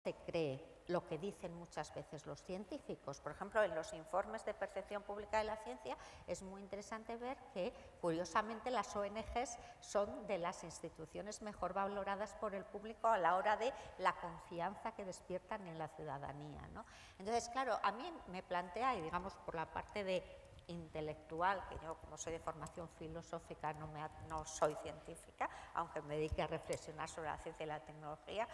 se cree lo que dicen muchas veces los científicos. Por ejemplo, en los informes de percepción pública de la ciencia es muy interesante ver que, curiosamente, las ONGs son de las instituciones mejor valoradas por el público a la hora de la confianza que despiertan en la ciudadanía, ¿no? Entonces, claro, a mí me plantea, y digamos por la parte de intelectual, que yo como soy de formación filosófica no soy científica, aunque me dedique a reflexionar sobre la ciencia y la tecnología,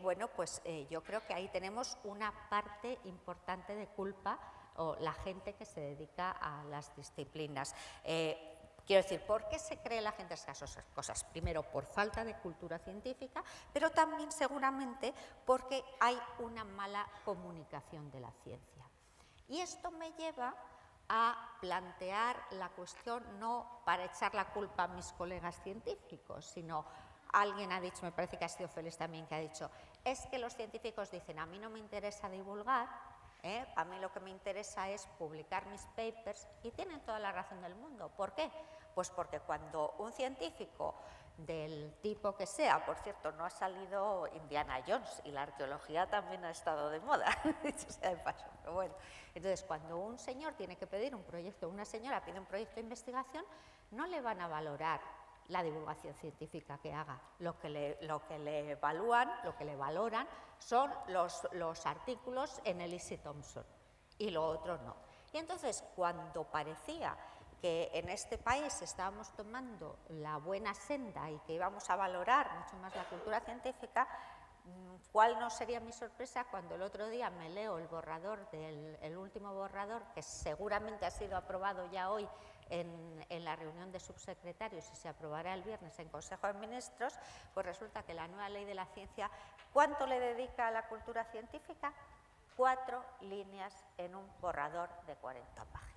bueno, pues yo creo que ahí tenemos una parte importante de culpa, o la gente que se dedica a las disciplinas. Quiero decir, ¿por qué se cree la gente esas cosas? Primero, por falta de cultura científica, pero también seguramente porque hay una mala comunicación de la ciencia. Y esto me lleva a plantear la cuestión no para echar la culpa a mis colegas científicos, sino alguien ha dicho, me parece que ha sido Félix también, que ha dicho, es que los científicos dicen, a mí no me interesa divulgar, a mí lo que me interesa es publicar mis papers, y tienen toda la razón del mundo. ¿Por qué? Pues porque cuando un científico del tipo que sea, por cierto, no ha salido Indiana Jones y la arqueología también ha estado de moda, dicho sea de paso, pero bueno. Entonces, cuando un señor tiene que pedir un proyecto, una señora pide un proyecto de investigación, no le van a valorar la divulgación científica que haga. Lo que le evalúan, lo que le valoran son los artículos en el Easy Thompson y lo otro no. Y entonces, cuando parecía que en este país estábamos tomando la buena senda y que íbamos a valorar mucho más la cultura científica, ¿cuál no sería mi sorpresa cuando el otro día me leo el borrador el último borrador, que seguramente ha sido aprobado ya hoy en la reunión de subsecretarios y se aprobará el viernes en Consejo de Ministros? Pues resulta que la nueva ley de la ciencia, ¿cuánto le dedica a la cultura científica? 4 líneas en un borrador de 40 páginas.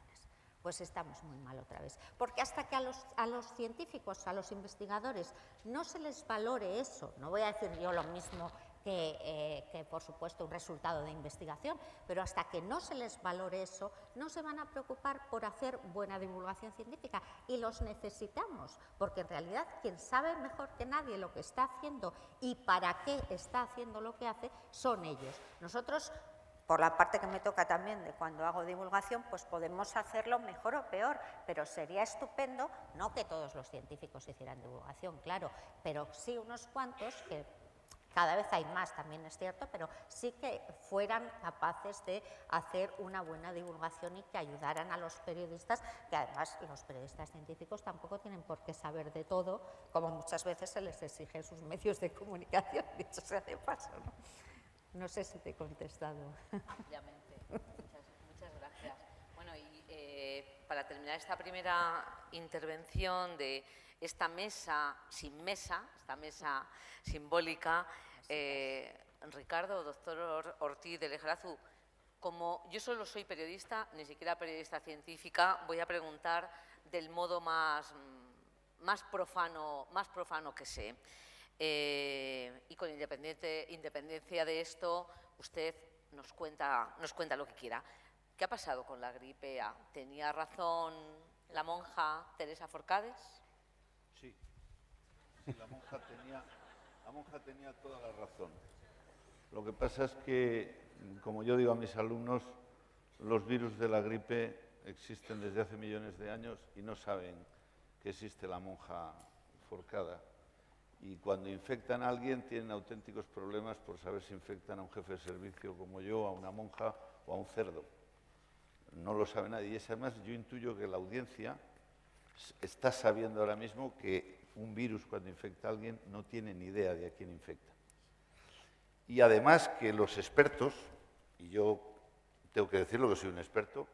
Pues estamos muy mal otra vez. Porque hasta que a los científicos, a los investigadores, no se les valore eso, no voy a decir yo lo mismo que por supuesto, un resultado de investigación, pero hasta que no se les valore eso, no se van a preocupar por hacer buena divulgación científica. Y los necesitamos, porque en realidad quien sabe mejor que nadie lo que está haciendo y para qué está haciendo lo que hace, son ellos. Nosotros, por la parte que me toca también de cuando hago divulgación, pues podemos hacerlo mejor o peor, pero sería estupendo, no que todos los científicos hicieran divulgación, claro, pero sí unos cuantos, que cada vez hay más, también es cierto, pero sí que fueran capaces de hacer una buena divulgación y que ayudaran a los periodistas, que además los periodistas científicos tampoco tienen por qué saber de todo, como muchas veces se les exige en sus medios de comunicación, dicho sea de paso, ¿no? No sé si te he contestado. Ampliamente. Muchas gracias. Bueno, y para terminar esta primera intervención de esta mesa sin mesa, esta mesa simbólica, Ricardo, doctor Ortiz de Lejarazu, como yo solo soy periodista, ni siquiera periodista científica, voy a preguntar del modo más profano que sé. Y con independencia de esto, usted nos cuenta lo que quiera. ¿Qué ha pasado con la gripe A? ¿Tenía razón la monja Teresa Forcades? Sí, la monja tenía toda la razón. Lo que pasa es que, como yo digo a mis alumnos, los virus de la gripe existen desde hace millones de años y no saben que existe la monja Forcada. Y cuando infectan a alguien tienen auténticos problemas por saber si infectan a un jefe de servicio como yo, a una monja o a un cerdo. No lo sabe nadie. Y además yo intuyo que la audiencia está sabiendo ahora mismo que un virus cuando infecta a alguien no tiene ni idea de a quién infecta. Y además que los expertos, y yo tengo que decirlo que soy un experto,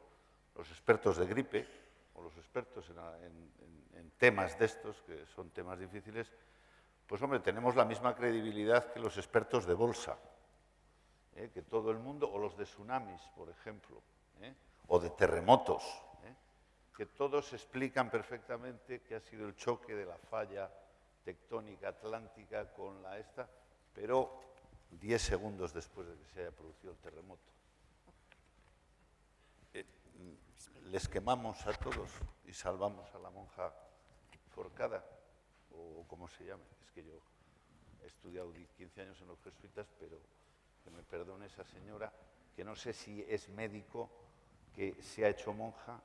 los expertos de gripe o los expertos en temas de estos, que son temas difíciles, pues hombre, tenemos la misma credibilidad que los expertos de bolsa, que todo el mundo, o los de tsunamis, por ejemplo, o de terremotos, que todos explican perfectamente qué ha sido el choque de la falla tectónica atlántica con la esta, pero 10 segundos después de que se haya producido el terremoto. Les quemamos a todos y salvamos a la monja Forcada, o como se llame. Es que yo he estudiado 15 años en los jesuitas, pero esa señora, que no sé si es médico, que se ha hecho monja,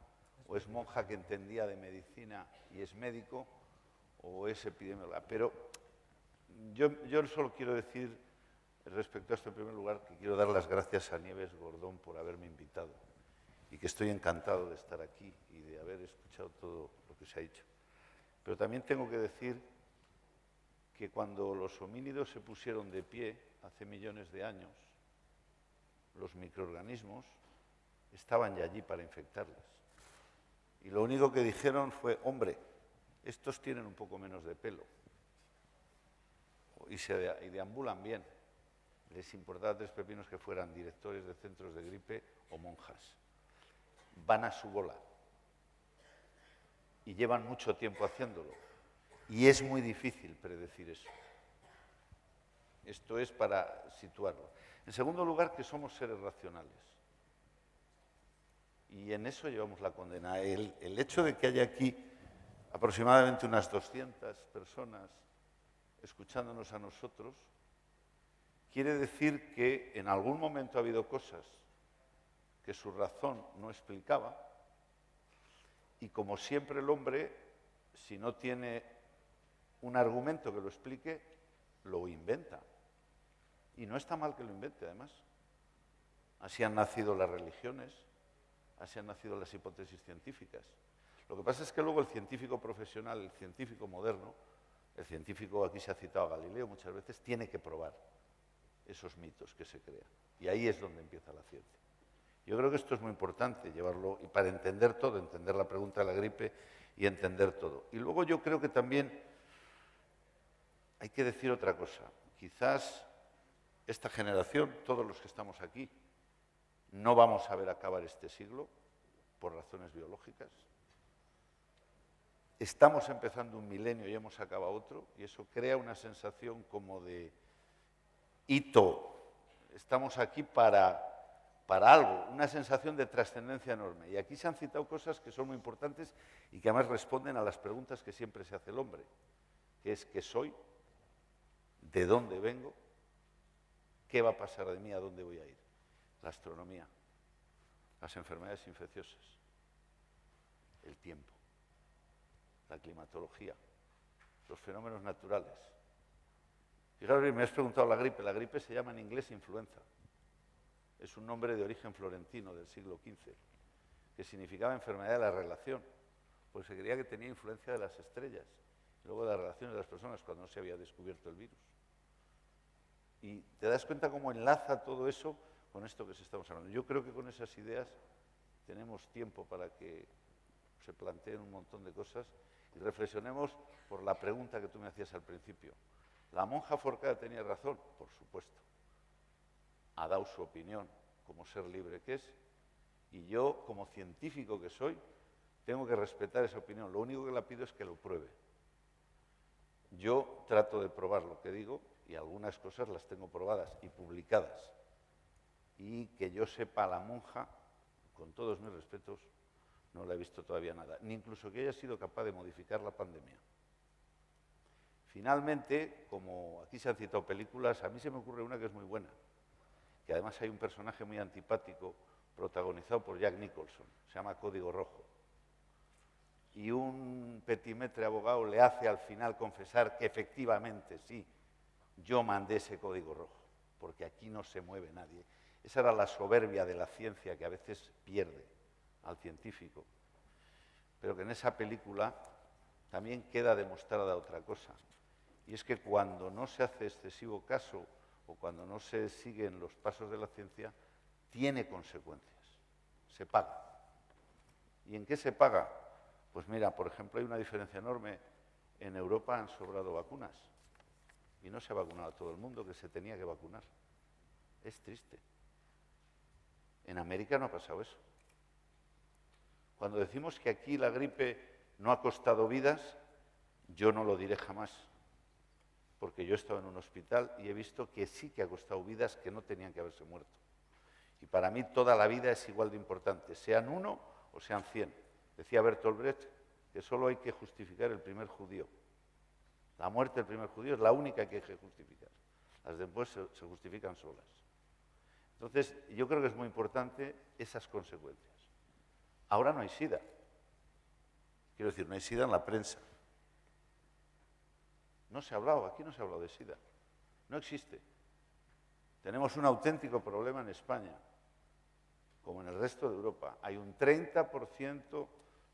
o es monja que entendía de medicina y es médico, o es epidemióloga. Pero yo solo quiero decir, respecto a esto, en primer lugar, que quiero dar las gracias a Nieves Gordón por haberme invitado y que estoy encantado de estar aquí y de haber escuchado todo lo que se ha dicho. Pero también tengo que decir que cuando los homínidos se pusieron de pie hace millones de años, los microorganismos estaban ya allí para infectarles. Y lo único que dijeron fue, hombre, estos tienen un poco menos de pelo y deambulan bien. Les importaba 3 pepinos que fueran directores de centros de gripe o monjas. Van a su bola y llevan mucho tiempo haciéndolo. Y es muy difícil predecir eso. Esto es para situarlo. En segundo lugar, que somos seres racionales. Y en eso llevamos la condena. El hecho de que haya aquí aproximadamente unas 200 personas escuchándonos a nosotros, quiere decir que en algún momento ha habido cosas que su razón no explicaba, y como siempre el hombre, si no tiene un argumento que lo explique, lo inventa. Y no está mal que lo invente, además. Así han nacido las religiones, así han nacido las hipótesis científicas. Lo que pasa es que luego el científico profesional, el científico moderno, el científico, aquí se ha citado a Galileo muchas veces, tiene que probar esos mitos que se crean. Y ahí es donde empieza la ciencia. Yo creo que esto es muy importante, llevarlo, y para entender todo, entender la pregunta de la gripe y entender todo. Y luego yo creo que también hay que decir otra cosa. Quizás esta generación, todos los que estamos aquí, no vamos a ver acabar este siglo por razones biológicas. Estamos empezando un milenio y hemos acabado otro, y eso crea una sensación como de hito. Estamos aquí para algo, una sensación de trascendencia enorme. Y aquí se han citado cosas que son muy importantes y que además responden a las preguntas que siempre se hace el hombre, que es ¿qué soy? ¿De dónde vengo? ¿Qué va a pasar de mí? ¿A dónde voy a ir? La astronomía, las enfermedades infecciosas, el tiempo, la climatología, los fenómenos naturales. Fijaros, me has preguntado la gripe se llama en inglés influenza. Es un nombre de origen florentino del siglo XV, que significaba enfermedad de la relación, pues se creía que tenía influencia de las estrellas, y luego de las relaciones de las personas cuando no se había descubierto el virus. Y te das cuenta cómo enlaza todo eso con esto que se estamos hablando. Yo creo que con esas ideas tenemos tiempo para que se planteen un montón de cosas y reflexionemos por la pregunta que tú me hacías al principio. ¿La monja Forcada tenía razón? Por supuesto. Ha dado su opinión como ser libre que es, y yo, como científico que soy, tengo que respetar esa opinión. Lo único que le pido es que lo pruebe. Yo trato de probar lo que digo, y algunas cosas las tengo probadas y publicadas. Y que yo sepa, a la monja, con todos mis respetos, no le he visto todavía nada, ni incluso que haya sido capaz de modificar la pandemia. Finalmente, como aquí se han citado películas, a mí se me ocurre una que es muy buena, que además hay un personaje muy antipático, protagonizado por Jack Nicholson, se llama Código Rojo. Y un petimetre abogado le hace al final confesar que efectivamente sí, yo mandé ese código rojo, porque aquí no se mueve nadie. Esa era la soberbia de la ciencia que a veces pierde al científico. Pero que en esa película también queda demostrada otra cosa, y es que cuando no se hace excesivo caso o cuando no se siguen los pasos de la ciencia, tiene consecuencias, se paga. ¿Y en qué se paga? Pues mira, por ejemplo, hay una diferencia enorme. En Europa han sobrado vacunas y no se ha vacunado a todo el mundo que se tenía que vacunar. Es triste. En América no ha pasado eso. Cuando decimos que aquí la gripe no ha costado vidas, yo no lo diré jamás, porque yo he estado en un hospital y he visto que sí que ha costado vidas que no tenían que haberse muerto. Y para mí toda la vida es igual de importante, sean 1 o sean 100. Decía Bertolt Brecht que solo hay que justificar el primer judío. La muerte del primer judío es la única que hay que justificar. Las después se justifican solas. Entonces, yo creo que es muy importante esas consecuencias. Ahora no hay SIDA. Quiero decir, no hay SIDA en la prensa. No se ha hablado, aquí no se ha hablado de SIDA. No existe. Tenemos un auténtico problema en España, como en el resto de Europa. Hay un 30%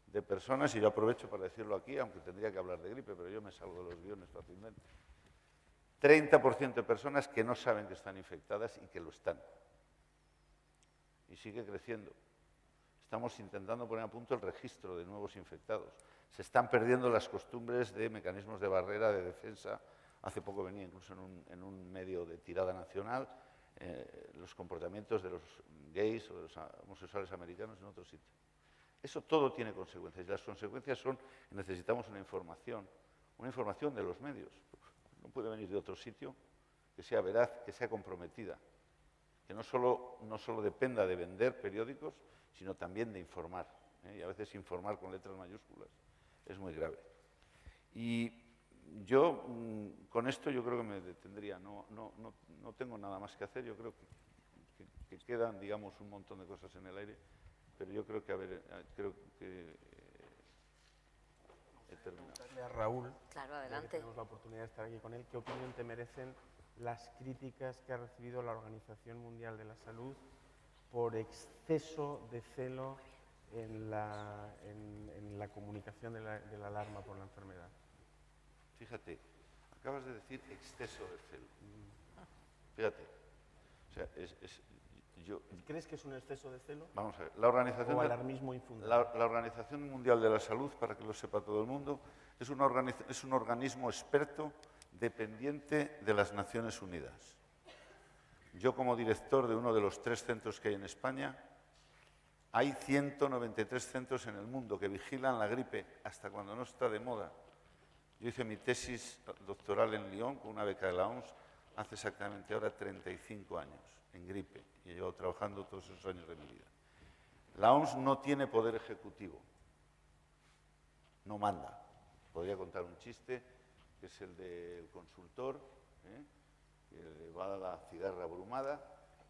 de personas, y yo aprovecho para decirlo aquí, aunque tendría que hablar de gripe, pero yo me salgo de los guiones fácilmente. 30% de personas que no saben que están infectadas y que lo están. Y sigue creciendo. Estamos intentando poner a punto el registro de nuevos infectados. Se están perdiendo las costumbres de mecanismos de barrera, de defensa. Hace poco venía incluso en un medio de tirada nacional los comportamientos de los gays o de los homosexuales americanos en otro sitio. Eso todo tiene consecuencias y las consecuencias son que necesitamos una información de los medios. No puede venir de otro sitio que sea veraz, que sea comprometida, que no solo dependa de vender periódicos, sino también de informar. Y a veces informar con letras mayúsculas es muy grave. Y yo con esto yo creo que me detendría. No tengo nada más que hacer. Yo creo que quedan, digamos, un montón de cosas en el aire, pero yo creo que he terminado. A Raúl, Claro, ya que adelante. tenemos la oportunidad de estar aquí con él, ¿qué opinión te merecen las críticas que ha recibido la Organización Mundial de la Salud por exceso de celo en la comunicación de la alarma por la enfermedad? Fíjate, acabas de decir exceso de celo. Fíjate, o sea, ¿Crees que es un exceso de celo vamos a ver, la Organización o alarmismo infundado? La Organización Mundial de la Salud, para que lo sepa todo el mundo, es un organismo experto dependiente de las Naciones Unidas. Yo, como director de uno de los 3 centros que hay en España, hay 193 centros en el mundo que vigilan la gripe hasta cuando no está de moda. Yo hice mi tesis doctoral en Lyon con una beca de la OMS hace exactamente ahora 35 años, en gripe, y he llevado trabajando todos esos años de mi vida. La OMS no tiene poder ejecutivo, no manda. Podría contar un chiste, que es el del consultor, que le va a la cigarra abrumada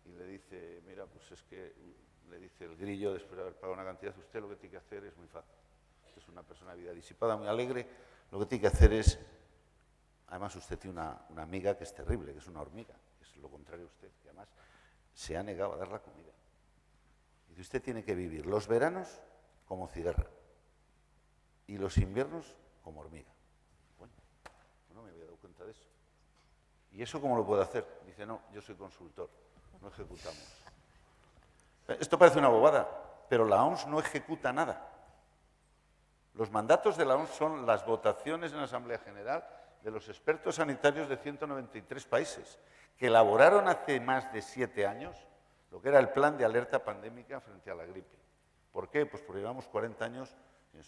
y le dice, mira, pues es que, le dice el grillo, después de haber pagado una cantidad, usted lo que tiene que hacer es muy fácil. Es una persona de vida disipada, muy alegre, lo que tiene que hacer es, además usted tiene una amiga que es terrible, que es una hormiga, que es lo contrario a usted, que además se ha negado a dar la comida. Y usted tiene que vivir los veranos como cigarra y los inviernos como hormiga. Bueno, no me había dado cuenta de eso. ¿Y eso cómo lo puedo hacer? Dice, no, yo soy consultor, no ejecutamos. Esto parece una bobada, pero la OMS no ejecuta nada. Los mandatos de la OMS son las votaciones en la Asamblea General de los expertos sanitarios de 193 países, que elaboraron hace más de 7 años lo que era el plan de alerta pandémica frente a la gripe. ¿Por qué? Pues porque llevamos 40 años.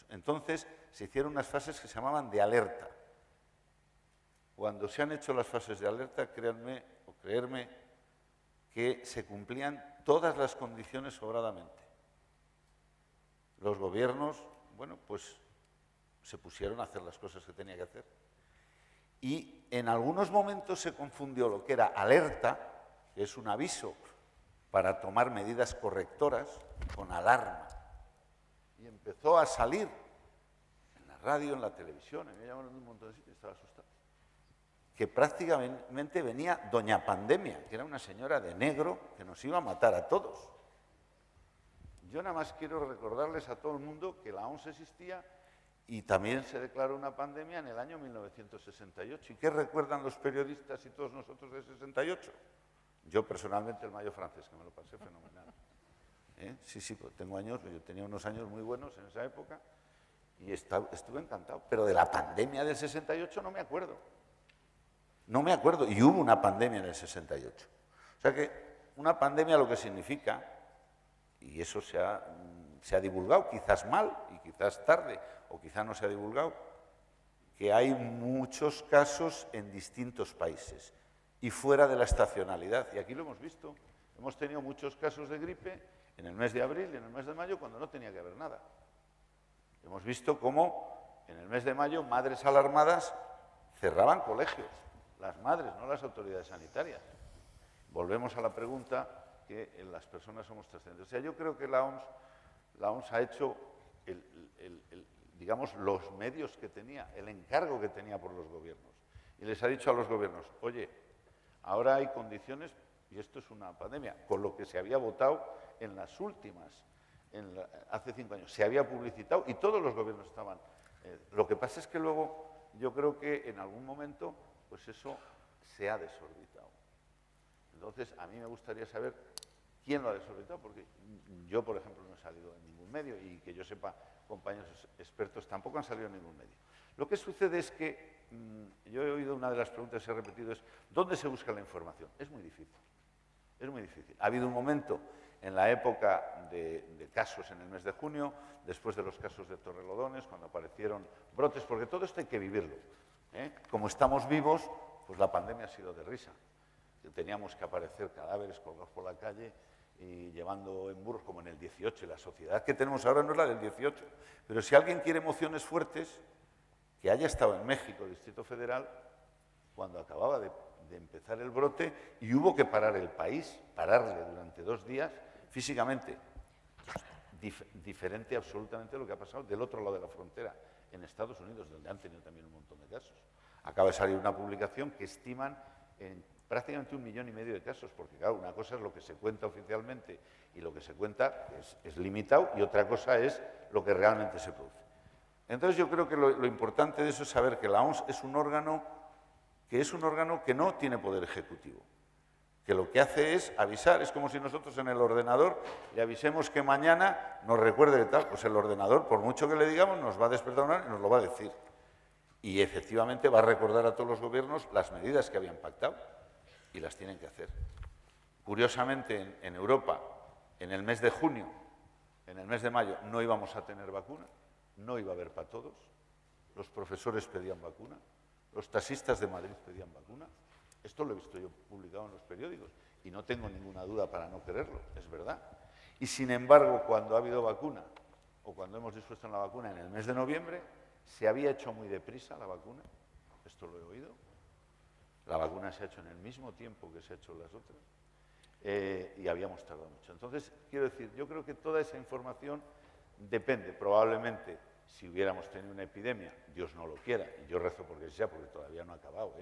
Entonces se hicieron unas fases que se llamaban de alerta. Cuando se han hecho las fases de alerta, créanme o creerme que se cumplían todas las condiciones sobradamente. Los gobiernos, bueno, pues se pusieron a hacer las cosas que tenía que hacer. Y en algunos momentos se confundió lo que era alerta, que es un aviso para tomar medidas correctoras, con alarma. Y empezó a salir en la radio, en la televisión, me llamaron de un montón de sitios, estaba asustado, que prácticamente venía Doña Pandemia, que era una señora de negro que nos iba a matar a todos. Yo nada más quiero recordarles a todo el mundo que la OMS existía y también se declaró una pandemia en el año 1968. ¿Y qué recuerdan los periodistas y todos nosotros de 68? Yo personalmente el Mayo francés, que me lo pasé fenomenal. Sí, pues tengo años, yo tenía unos años muy buenos en esa época y estuve encantado. Pero de la pandemia del 68 no me acuerdo. No me acuerdo. Y hubo una pandemia en el 68. O sea que una pandemia lo que significa, y eso se ha divulgado, quizás mal y quizás tarde, o quizás no se ha divulgado, que hay muchos casos en distintos países y fuera de la estacionalidad. Y aquí lo hemos visto. Hemos tenido muchos casos de gripe en el mes de abril y en el mes de mayo cuando no tenía que haber nada. Hemos visto cómo en el mes de mayo madres alarmadas cerraban colegios. Las madres, no las autoridades sanitarias. Volvemos a la pregunta que las personas somos trascendentes. O sea, yo creo que la OMS ha hecho, digamos, los medios que tenía, el encargo que tenía por los gobiernos. Y les ha dicho a los gobiernos, oye, ahora hay condiciones, y esto es una pandemia, con lo que se había votado en las últimas, hace 5 años, se había publicitado y todos los gobiernos estaban. Lo que pasa es que luego yo creo que en algún momento pues eso se ha desorbitado. Entonces, a mí me gustaría saber quién lo ha desorbitado, porque yo, por ejemplo, no he salido en ningún medio y que yo sepa, compañeros expertos tampoco han salido en ningún medio. Lo que sucede es que yo he oído una de las preguntas que se ha repetido es ¿dónde se busca la información? Es muy difícil, es muy difícil. Ha habido un momento en la época de casos en el mes de junio, después de los casos de Torrelodones, cuando aparecieron brotes, porque todo esto hay que vivirlo. Como estamos vivos, pues la pandemia ha sido de risa. Teníamos que aparecer cadáveres colgados por la calle y llevando en burros como en el 18. La sociedad que tenemos ahora no es la del 18. Pero si alguien quiere emociones fuertes, que haya estado en México, Distrito Federal, cuando acababa de empezar el brote y hubo que parar el país, pararle durante 2 días físicamente. Diferente absolutamente a lo que ha pasado del otro lado de la frontera, en Estados Unidos, donde han tenido también un montón de casos. Acaba de salir una publicación que estiman en prácticamente 1,5 millones de casos, porque claro, una cosa es lo que se cuenta oficialmente y lo que se cuenta es limitado y otra cosa es lo que realmente se produce. Entonces yo creo que lo importante de eso es saber que la OMS es un órgano que no tiene poder ejecutivo, que lo que hace es avisar, es como si nosotros en el ordenador le avisemos que mañana nos recuerde de tal, pues el ordenador, por mucho que le digamos, nos va a despertar y nos lo va a decir. Y efectivamente va a recordar a todos los gobiernos las medidas que habían pactado y las tienen que hacer. Curiosamente, en Europa, en el mes de junio, en el mes de mayo, no íbamos a tener vacuna, no iba a haber para todos, los profesores pedían vacuna, los taxistas de Madrid pedían vacuna. Esto lo he visto yo publicado en los periódicos y no tengo ninguna duda para no creerlo, es verdad. Y sin embargo, cuando ha habido vacuna o cuando hemos dispuesto en la vacuna en el mes de noviembre, se había hecho muy deprisa la vacuna, esto lo he oído. La vacuna se ha hecho en el mismo tiempo que se ha hecho las otras y habíamos tardado mucho. Entonces, quiero decir, yo creo que toda esa información depende, probablemente, si hubiéramos tenido una epidemia, Dios no lo quiera, y yo rezo porque sea, porque todavía no ha acabado,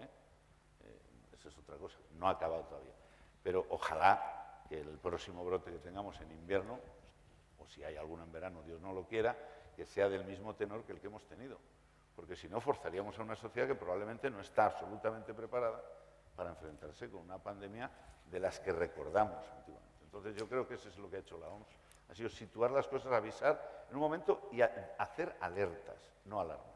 esa es otra cosa, no ha acabado todavía. Pero ojalá que el próximo brote que tengamos en invierno, o si hay alguno en verano, Dios no lo quiera, que sea del mismo tenor que el que hemos tenido. Porque si no, forzaríamos a una sociedad que probablemente no está absolutamente preparada para enfrentarse con una pandemia de las que recordamos antiguamente. Entonces yo creo que eso es lo que ha hecho la OMS. Ha sido situar las cosas, avisar en un momento y hacer alertas, no alarmas.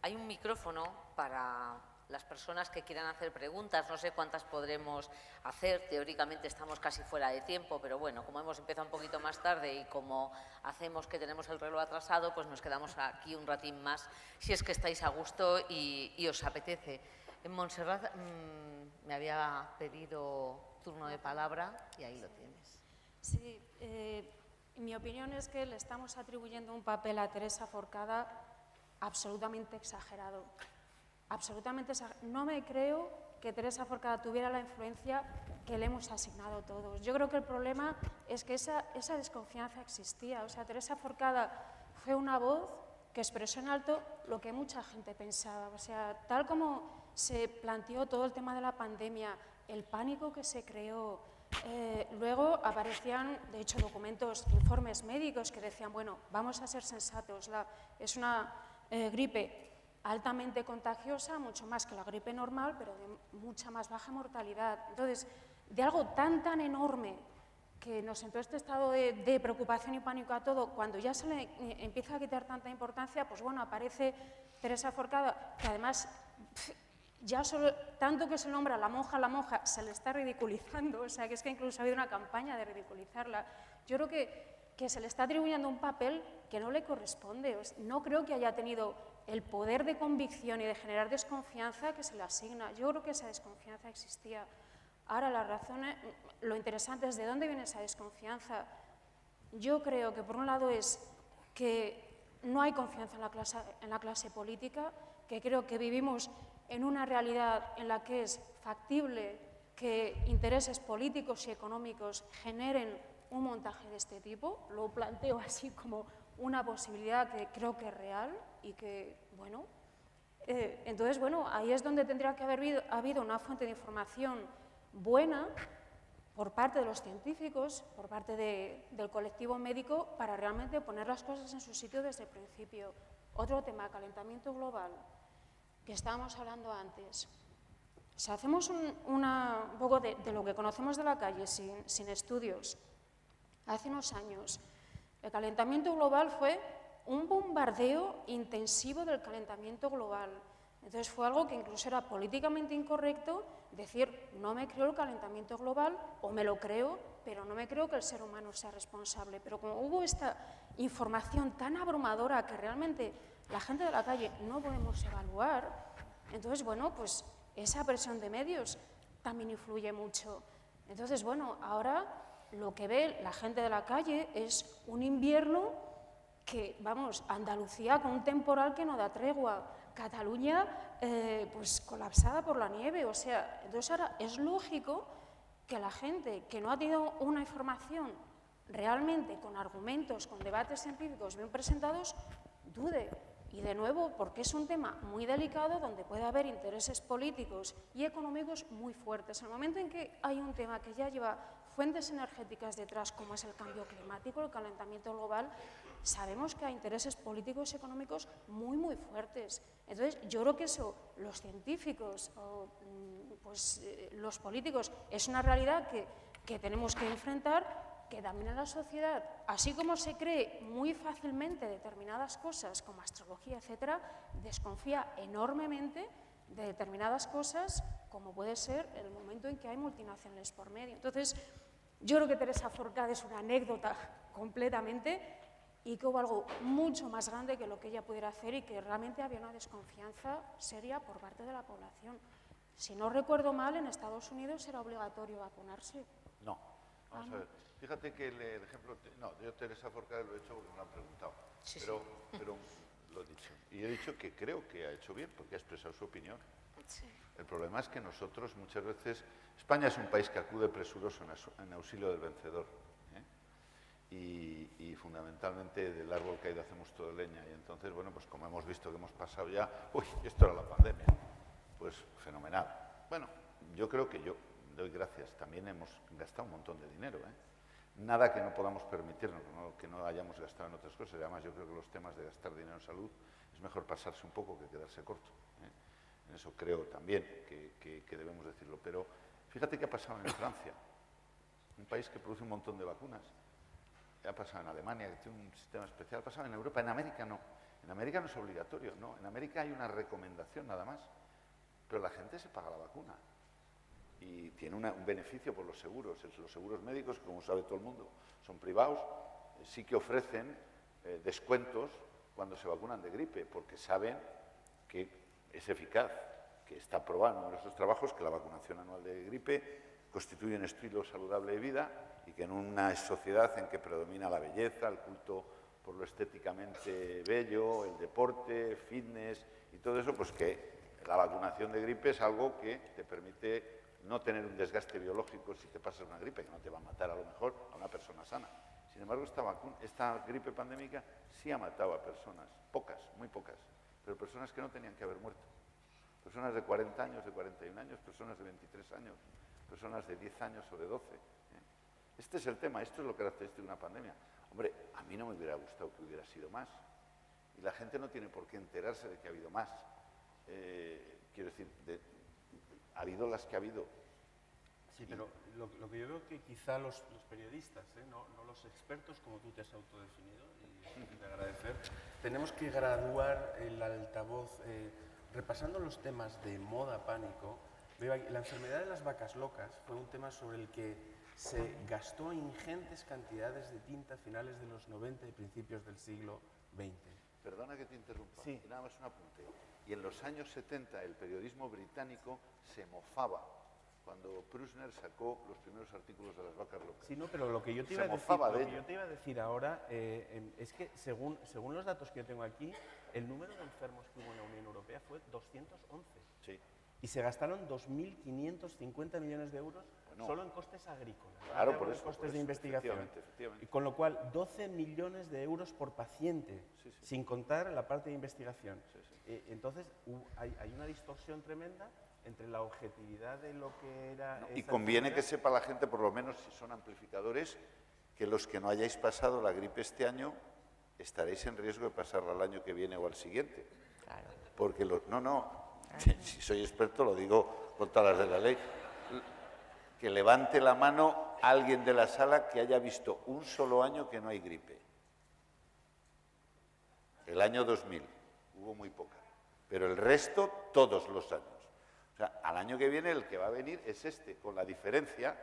Hay un micrófono para las personas que quieran hacer preguntas, no sé cuántas podremos hacer, teóricamente estamos casi fuera de tiempo, pero bueno, como hemos empezado un poquito más tarde y como hacemos que tenemos el reloj atrasado, pues nos quedamos aquí un ratín más, si es que estáis a gusto y os apetece. Montserrat me había pedido turno de palabra y ahí lo tienes. Sí, mi opinión es que le estamos atribuyendo un papel a Teresa Forcada absolutamente exagerado. Absolutamente exagerado. No me creo que Teresa Forcada tuviera la influencia que le hemos asignado todos. Yo creo que el problema es que esa desconfianza existía. O sea, Teresa Forcada fue una voz que expresó en alto lo que mucha gente pensaba. O sea, tal como se planteó todo el tema de la pandemia, el pánico que se creó, luego aparecían, de hecho, documentos, informes médicos que decían, bueno, vamos a ser sensatos, es una gripe altamente contagiosa, mucho más que la gripe normal, pero de mucha más baja mortalidad. Entonces, de algo tan enorme que nos entró este estado de preocupación y pánico a todo, cuando ya se le empieza a quitar tanta importancia, pues bueno, aparece Teresa Forcada, que además, ya solo tanto que se nombra la monja, se le está ridiculizando, o sea, que es que incluso ha habido una campaña de ridiculizarla. Yo creo que se le está atribuyendo un papel que no le corresponde. No creo que haya tenido el poder de convicción y de generar desconfianza que se le asigna. Yo creo que esa desconfianza existía. Ahora, la razón, lo interesante es de dónde viene esa desconfianza. Yo creo que por un lado es que no hay confianza en la clase política, que creo que vivimos en una realidad en la que es factible que intereses políticos y económicos generen un montaje de este tipo. Lo planteo así como una posibilidad que creo que es real y que, bueno, entonces, bueno, ahí es donde tendría que haber habido una fuente de información buena por parte de los científicos, por parte del colectivo médico, para realmente poner las cosas en su sitio desde el principio. Otro tema, calentamiento global, que estábamos hablando antes. Si hacemos un poco de lo que conocemos de la calle, sin estudios, hace unos años, el calentamiento global fue un bombardeo intensivo del calentamiento global. Entonces fue algo que incluso era políticamente incorrecto decir, no me creo el calentamiento global, o me lo creo, pero no me creo que el ser humano sea responsable. Pero como hubo esta información tan abrumadora que realmente la gente de la calle no podemos evaluar, entonces, bueno, pues esa presión de medios también influye mucho. Entonces, bueno, ahora lo que ve la gente de la calle es un invierno que, vamos, Andalucía con un temporal que no da tregua, Cataluña pues colapsada por la nieve, o sea, entonces ahora es lógico que la gente que no ha tenido una información realmente con argumentos, con debates científicos bien presentados, dude. Y de nuevo, porque es un tema muy delicado donde puede haber intereses políticos y económicos muy fuertes. En el momento en que hay un tema que ya lleva fuentes energéticas detrás, como es el cambio climático, el calentamiento global, sabemos que hay intereses políticos y económicos muy, muy fuertes. Entonces, yo creo que eso, los científicos, los políticos, es una realidad que tenemos que enfrentar, que también en la sociedad, así como se cree muy fácilmente determinadas cosas, como astrología, etcétera, desconfía enormemente de determinadas cosas, como puede ser el momento en que hay multinacionales por medio. Entonces, yo creo que Teresa Forcade es una anécdota completamente, y que hubo algo mucho más grande que lo que ella pudiera hacer y que realmente había una desconfianza seria por parte de la población. Si no recuerdo mal, en Estados Unidos era obligatorio vacunarse. No, vamos a ver. Fíjate que el ejemplo... No, yo Teresa Forcade lo he hecho porque me lo han preguntado, Sí, pero lo he dicho. Y he dicho que creo que ha hecho bien porque ha expresado su opinión. Sí. El problema es que nosotros muchas veces... España es un país que acude presuroso en auxilio del vencedor. Y fundamentalmente del árbol caído hacemos todo leña. Y entonces, bueno, pues como hemos visto que hemos pasado ya... Uy, esto era la pandemia. Pues fenomenal. Bueno, yo creo que yo doy gracias. También hemos gastado un montón de dinero, Nada que no podamos permitirnos, que no hayamos gastado en otras cosas. Y además, yo creo que los temas de gastar dinero en salud es mejor pasarse un poco que quedarse corto. En eso creo también que debemos decirlo. Pero fíjate qué ha pasado en Francia, un país que produce un montón de vacunas. Ha pasado en Alemania, que tiene un sistema especial. Ha pasado en Europa. En América no. En América no es obligatorio, no. En América hay una recomendación nada más. Pero la gente se paga la vacuna. Y tiene un beneficio por los seguros. Los seguros médicos, como sabe todo el mundo, son privados. Sí que ofrecen descuentos cuando se vacunan de gripe, porque saben que es eficaz, que está probado en nuestros trabajos que la vacunación anual de gripe constituye un estilo saludable de vida y que en una sociedad en que predomina la belleza, el culto por lo estéticamente bello, el deporte, fitness y todo eso, pues que la vacunación de gripe es algo que te permite no tener un desgaste biológico si te pasas una gripe, que no te va a matar a lo mejor a una persona sana. Sin embargo, esta gripe pandémica sí ha matado a personas, pocas, muy pocas, pero personas que no tenían que haber muerto. Personas de 40 años, de 41 años, personas de 23 años, personas de 10 años o de 12. Este es el tema, esto es lo característico de una pandemia. Hombre, a mí no me hubiera gustado que hubiera sido más. Y la gente no tiene por qué enterarse de que ha habido más. Quiero decir, ha habido las que ha habido. Sí, pero lo que yo veo que quizá los periodistas, no los expertos como tú te has autodefinido, y te agradecer, tenemos que graduar el altavoz, repasando los temas de moda, pánico. Veo aquí, la enfermedad de las vacas locas fue un tema sobre el que se gastó ingentes cantidades de tinta a finales de los 90 y principios del siglo XX. Perdona que te interrumpa, Sí. y nada más un apunte. Y en los años 70 el periodismo británico se mofaba cuando Prusner sacó los primeros artículos de las vacas locas. Sí, no, pero lo que yo te iba a decir ahora es que según los datos que yo tengo aquí, el número de enfermos que hubo en la Unión Europea fue 211. Sí. Y se gastaron 2.550 millones de euros solo en costes agrícolas. Claro, por eso. Costes de investigación. Efectivamente. Y con lo cual, 12 millones de euros por paciente, sin contar la parte de investigación. Entonces, hay una distorsión tremenda entre la objetividad de lo que era... Y conviene que sepa la gente, por lo menos si son amplificadores, que los que no hayáis pasado la gripe este año, estaréis en riesgo de pasarla al año que viene o al siguiente. Claro. Porque si soy experto lo digo con todas las de la ley. Que levante la mano alguien de la sala que haya visto un solo año que no hay gripe. El año 2000, hubo muy poca. Pero el resto, todos los años. O sea, al año que viene el que va a venir es este, con la diferencia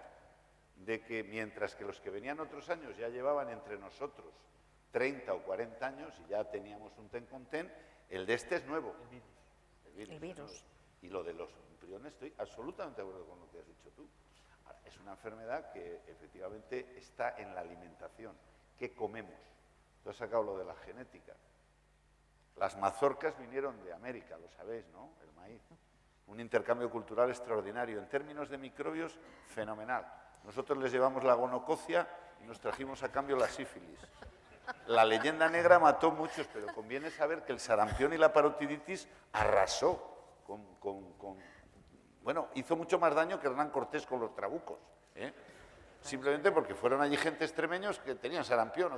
de que mientras que los que venían otros años ya llevaban entre nosotros 30 o 40 años y ya teníamos un ten con ten, el de este es nuevo. El virus. Y lo de los priones, estoy absolutamente de acuerdo con lo que has dicho tú. Ahora, es una enfermedad que efectivamente está en la alimentación. ¿Qué comemos? Tú has sacado lo de la genética. Las mazorcas vinieron de América, lo sabéis, ¿no? El maíz. Un intercambio cultural extraordinario. En términos de microbios, fenomenal. Nosotros les llevamos la gonococia y nos trajimos a cambio la sífilis. La leyenda negra mató muchos, pero conviene saber que el sarampión y la parotiditis arrasó bueno, hizo mucho más daño que Hernán Cortés con los trabucos, ¿eh? Simplemente porque fueron allí gente extremeños que tenían sarampión,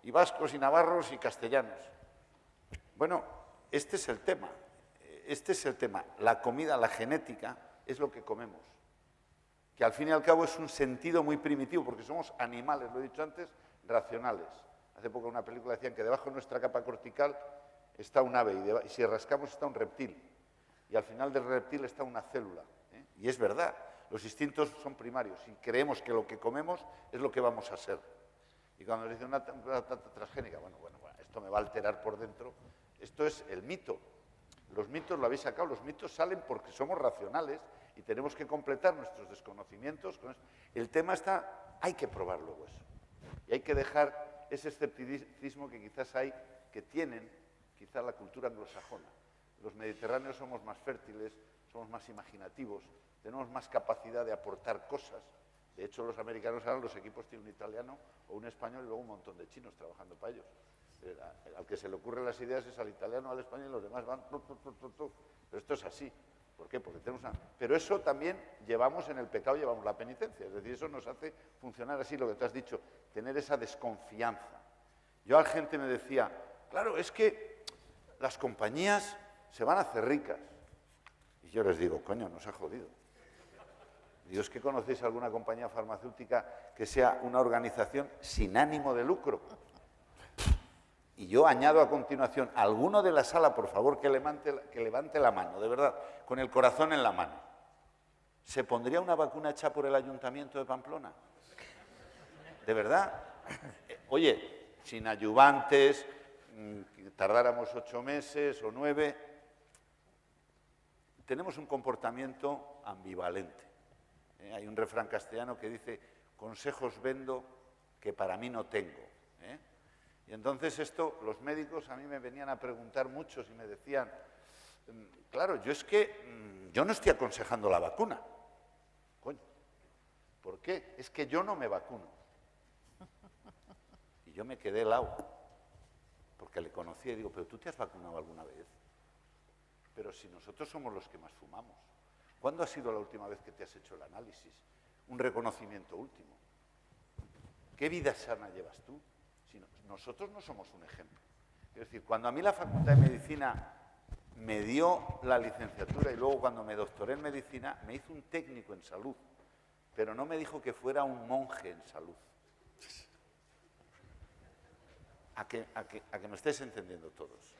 y vascos, y navarros, y castellanos. Bueno, este es el tema. La comida, la genética, es lo que comemos. Que al fin y al cabo es un sentido muy primitivo, porque somos animales, lo he dicho antes, racionales. Hace poco en una película decían que debajo de nuestra capa cortical está un ave, y si rascamos está un reptil. Y al final del reptil está una célula. ¿Eh? Y es verdad, los instintos son primarios y creemos que lo que comemos es lo que vamos a ser. Y cuando nos dicen una transgénica, bueno, esto me va a alterar por dentro. Esto es el mito. Los mitos lo habéis sacado, los mitos salen porque somos racionales y tenemos que completar nuestros desconocimientos con eso. El tema está, hay que probar luego eso. Y hay que dejar ese escepticismo que quizás hay, que tienen quizás la cultura anglosajona. Los mediterráneos somos más fértiles, somos más imaginativos, tenemos más capacidad de aportar cosas. De hecho, los americanos ahora los equipos tienen un italiano o un español y luego un montón de chinos trabajando para ellos. Al que se le ocurren las ideas es al italiano, al español y los demás van... Pero esto es así. ¿Por qué? Porque tenemos una... Pero eso también llevamos en el pecado, llevamos la penitencia. Es decir, eso nos hace funcionar así, lo que te has dicho, tener esa desconfianza. Yo a la gente me decía, claro, es que las compañías se van a hacer ricas. Y yo les digo, coño, nos ha jodido. Digo, ¿es que conocéis alguna compañía farmacéutica que sea una organización sin ánimo de lucro? Y yo añado a continuación, alguno de la sala, por favor, que levante la mano, de verdad, con el corazón en la mano. ¿Se pondría una vacuna hecha por el Ayuntamiento de Pamplona? ¿De verdad? Oye, sin adyuvantes, tardáramos 8 meses o 9... Tenemos un comportamiento ambivalente. Hay un refrán castellano que dice, consejos vendo que para mí no tengo. Y entonces esto, los médicos a mí me venían a preguntar muchos y me decían, claro, yo no estoy aconsejando la vacuna. Coño, ¿por qué? Es que yo no me vacuno. Y yo me quedé helado, porque le conocía y digo, ¿pero tú te has vacunado alguna vez? Pero si nosotros somos los que más fumamos. ¿Cuándo ha sido la última vez que te has hecho el análisis? Un reconocimiento último. ¿Qué vida sana llevas tú? Si nosotros no somos un ejemplo. Es decir, cuando a mí la Facultad de Medicina me dio la licenciatura y luego cuando me doctoré en Medicina, me hizo un técnico en salud, pero no me dijo que fuera un monje en salud. A que me estéis entendiendo todos.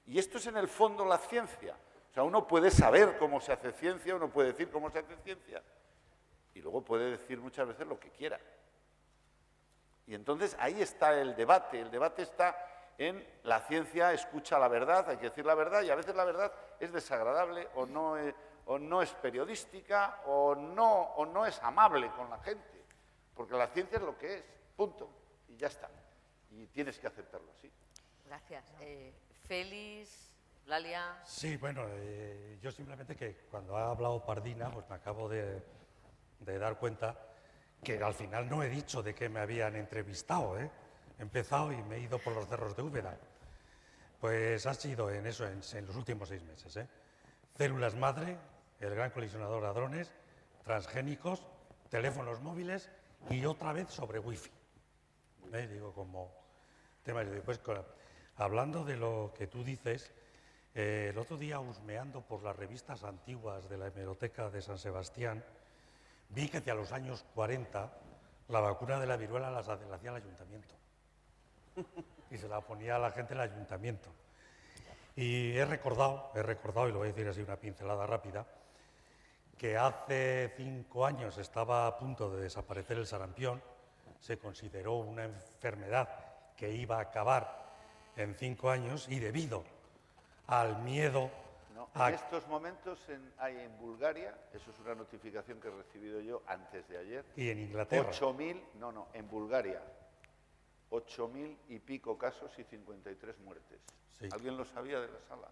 Y esto es en el fondo la ciencia. O sea, uno puede saber cómo se hace ciencia, uno puede decir cómo se hace ciencia, y luego puede decir muchas veces lo que quiera. Y entonces ahí está el debate está en la ciencia escucha la verdad, hay que decir la verdad, y a veces la verdad es desagradable o no es periodística o no es amable con la gente, porque la ciencia es lo que es, punto, y ya está. Y tienes que aceptarlo así. Gracias. Félix, Eulalia. Sí, bueno, yo simplemente que cuando ha hablado Pardina, pues me acabo de dar cuenta que al final no he dicho de qué me habían entrevistado, ¿eh? He empezado y me he ido por los cerros de Úbeda. Pues ha sido en eso, en los últimos 6 meses, ¿eh? Células madre, el gran colisionador de hadrones, transgénicos, teléfonos móviles y otra vez sobre wifi. Digo, como tema. Después, hablando de lo que tú dices, el otro día, husmeando por las revistas antiguas de la hemeroteca de San Sebastián, vi que hacia los años 40 la vacuna de la viruela la hacía el ayuntamiento. Y se la ponía a la gente en el ayuntamiento. Y he recordado, y lo voy a decir así una pincelada rápida, que hace 5 años estaba a punto de desaparecer el sarampión, se consideró una enfermedad que iba a acabar en 5 años y debido al miedo... No, en estos momentos hay en Bulgaria, eso es una notificación que he recibido yo antes de ayer. Y en Inglaterra. 8.000, en Bulgaria, 8.000 y pico casos y 53 muertes. Sí. ¿Alguien lo sabía de la sala?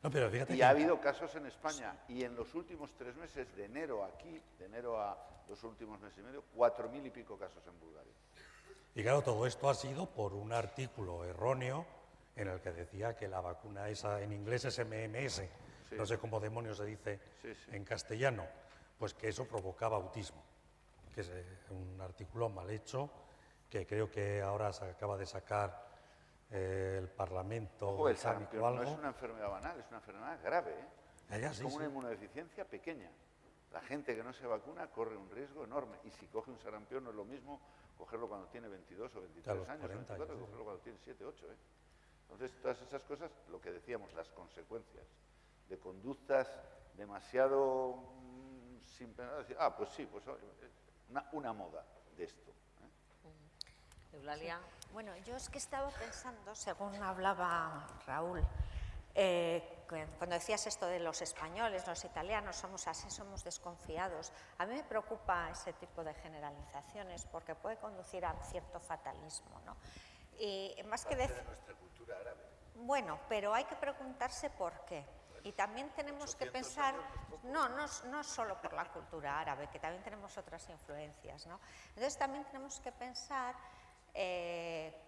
No, pero fíjate y ha habido casos en España, y en los últimos 3 meses, de enero aquí, de enero a los últimos meses y medio, 4.000 y pico casos en Bulgaria. Y claro, todo esto ha sido por un artículo erróneo en el que decía que la vacuna esa, en inglés es MMS, sí. No sé cómo demonios se dice en castellano, pues que eso provocaba autismo, que es un artículo mal hecho, que creo que ahora se acaba de sacar el Parlamento. Ojo, el sarampión no es una enfermedad banal, es una enfermedad grave, ¿eh? Ya, es como una inmunodeficiencia pequeña. La gente que no se vacuna corre un riesgo enorme, y si coge un sarampión no es lo mismo cogerlo cuando tiene 22 o 23 años, 24, que cogerlo cuando tiene 7, 8. Entonces, todas esas cosas, lo que decíamos, las consecuencias de conductas demasiado sin pensar, decir, pues sí, pues una moda de esto. Eulalia. Sí. Bueno, yo es que estaba pensando, según hablaba Raúl, cuando decías esto de los españoles, los italianos, somos así, somos desconfiados. A mí me preocupa ese tipo de generalizaciones porque puede conducir a cierto fatalismo, ¿no? Y más que de nuestra cultura árabe. Bueno, pero hay que preguntarse por qué. Y también tenemos que pensar, no solo por la cultura árabe, que también tenemos otras influencias, ¿no? Entonces también tenemos que pensar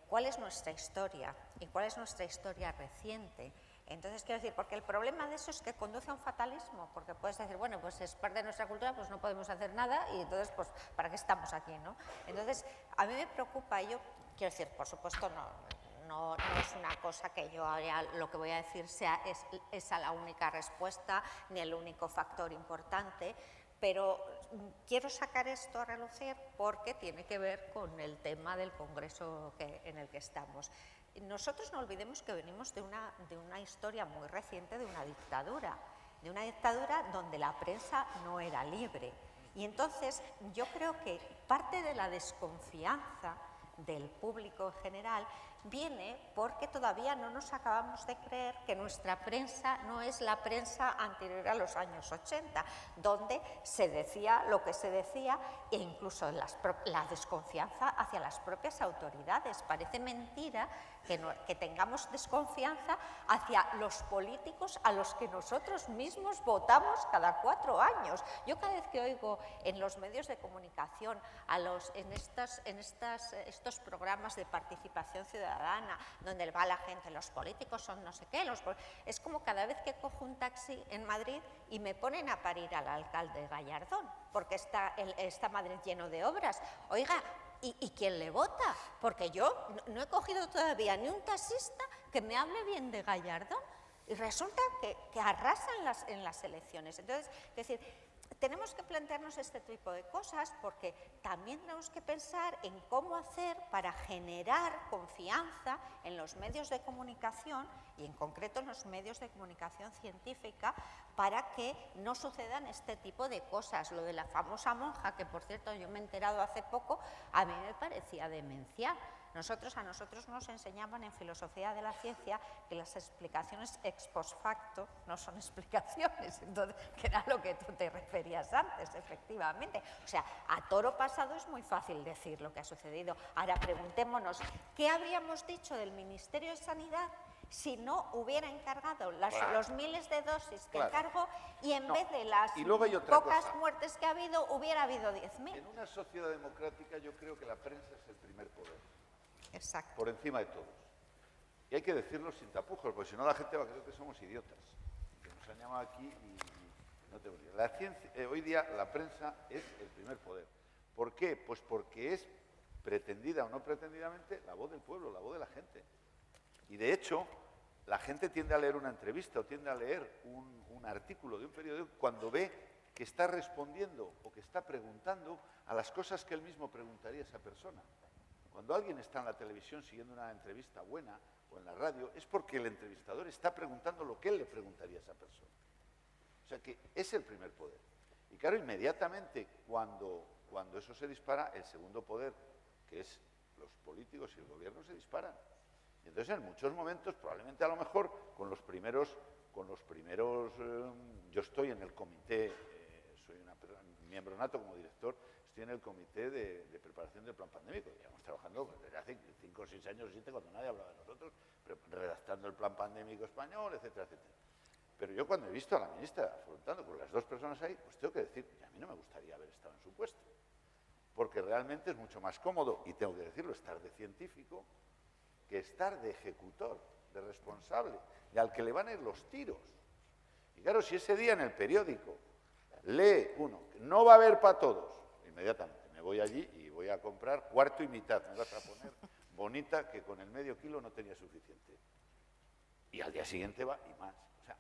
cuál es nuestra historia y cuál es nuestra historia reciente. Entonces, quiero decir, porque el problema de eso es que conduce a un fatalismo, porque puedes decir, bueno, pues es parte de nuestra cultura, pues no podemos hacer nada y entonces, pues, ¿para qué estamos aquí, no? Entonces, a mí me preocupa, yo quiero decir, por supuesto, no es una cosa que yo lo que voy a decir sea esa la única respuesta ni el único factor importante, pero quiero sacar esto a relucir porque tiene que ver con el tema del Congreso en el que estamos. Nosotros no olvidemos que venimos de una historia muy reciente de una dictadura donde la prensa no era libre. Y entonces yo creo que parte de la desconfianza del público en general viene porque todavía no nos acabamos de creer que nuestra prensa no es la prensa anterior a los años 80, donde se decía lo que se decía e incluso la desconfianza hacia las propias autoridades. Parece mentira que tengamos desconfianza hacia los políticos a los que nosotros mismos votamos cada 4 años. Yo cada vez que oigo en los medios de comunicación, estos programas de participación ciudadana, donde va la gente, los políticos son no sé qué, es como cada vez que cojo un taxi en Madrid y me ponen a parir al alcalde Gallardón, porque está Madrid lleno de obras. Oiga, ¿y quién le vota? Porque yo no he cogido todavía ni un taxista que me hable bien de Gallardón y resulta que arrasan en las elecciones. Entonces, es decir, tenemos que plantearnos este tipo de cosas porque también tenemos que pensar en cómo hacer para generar confianza en los medios de comunicación y en concreto en los medios de comunicación científica para que no sucedan este tipo de cosas. Lo de la famosa monja, que por cierto yo me he enterado hace poco, a mí me parecía demencial. A nosotros nos enseñaban en filosofía de la ciencia que las explicaciones ex post facto no son explicaciones, entonces, que era lo que tú te referías antes, efectivamente. O sea, a toro pasado es muy fácil decir lo que ha sucedido. Ahora preguntémonos, ¿qué habríamos dicho del Ministerio de Sanidad si no hubiera encargado Claro. los miles de dosis que Claro. encargó y en No, vez de las y luego hay otra pocas cosa. muertes que ha habido, hubiera habido 10.000. En una sociedad democrática yo creo que la prensa es el primer poder, Exacto. por encima de todos. Y hay que decirlo sin tapujos, porque si no la gente va a creer que somos idiotas. Que nos han llamado aquí y no tengo ni idea. La ciencia, hoy día la prensa es el primer poder. ¿Por qué? Pues porque es, pretendida o no pretendidamente, la voz del pueblo, la voz de la gente. Y de hecho, la gente tiende a leer una entrevista o tiende a leer un artículo de un periódico cuando ve que está respondiendo o que está preguntando a las cosas que él mismo preguntaría a esa persona. Cuando alguien está en la televisión siguiendo una entrevista buena o en la radio, es porque el entrevistador está preguntando lo que él le preguntaría a esa persona. O sea que es el primer poder. Y claro, inmediatamente cuando eso se dispara, el segundo poder, que es los políticos y el gobierno, se disparan. Y entonces en muchos momentos, probablemente a lo mejor, con los primeros yo estoy en el comité, soy un miembro nato como director, estoy en el comité de preparación del plan pandémico. Llevamos trabajando desde hace 5 o 6 años o 7, cuando nadie hablaba de nosotros, redactando el plan pandémico español, etcétera, etcétera. Pero yo cuando he visto a la ministra afrontando con las dos personas ahí, pues tengo que decir que a mí no me gustaría haber estado en su puesto. Porque realmente es mucho más cómodo, y tengo que decirlo, estar de científico que estar de ejecutor, de responsable, y al que le van a ir los tiros. Y claro, si ese día en el periódico lee uno, que no va a haber para todos, inmediatamente me voy allí y voy a comprar cuarto y mitad, me vas a poner bonita, que con el medio kilo no tenía suficiente. Y al día siguiente va y más. O sea,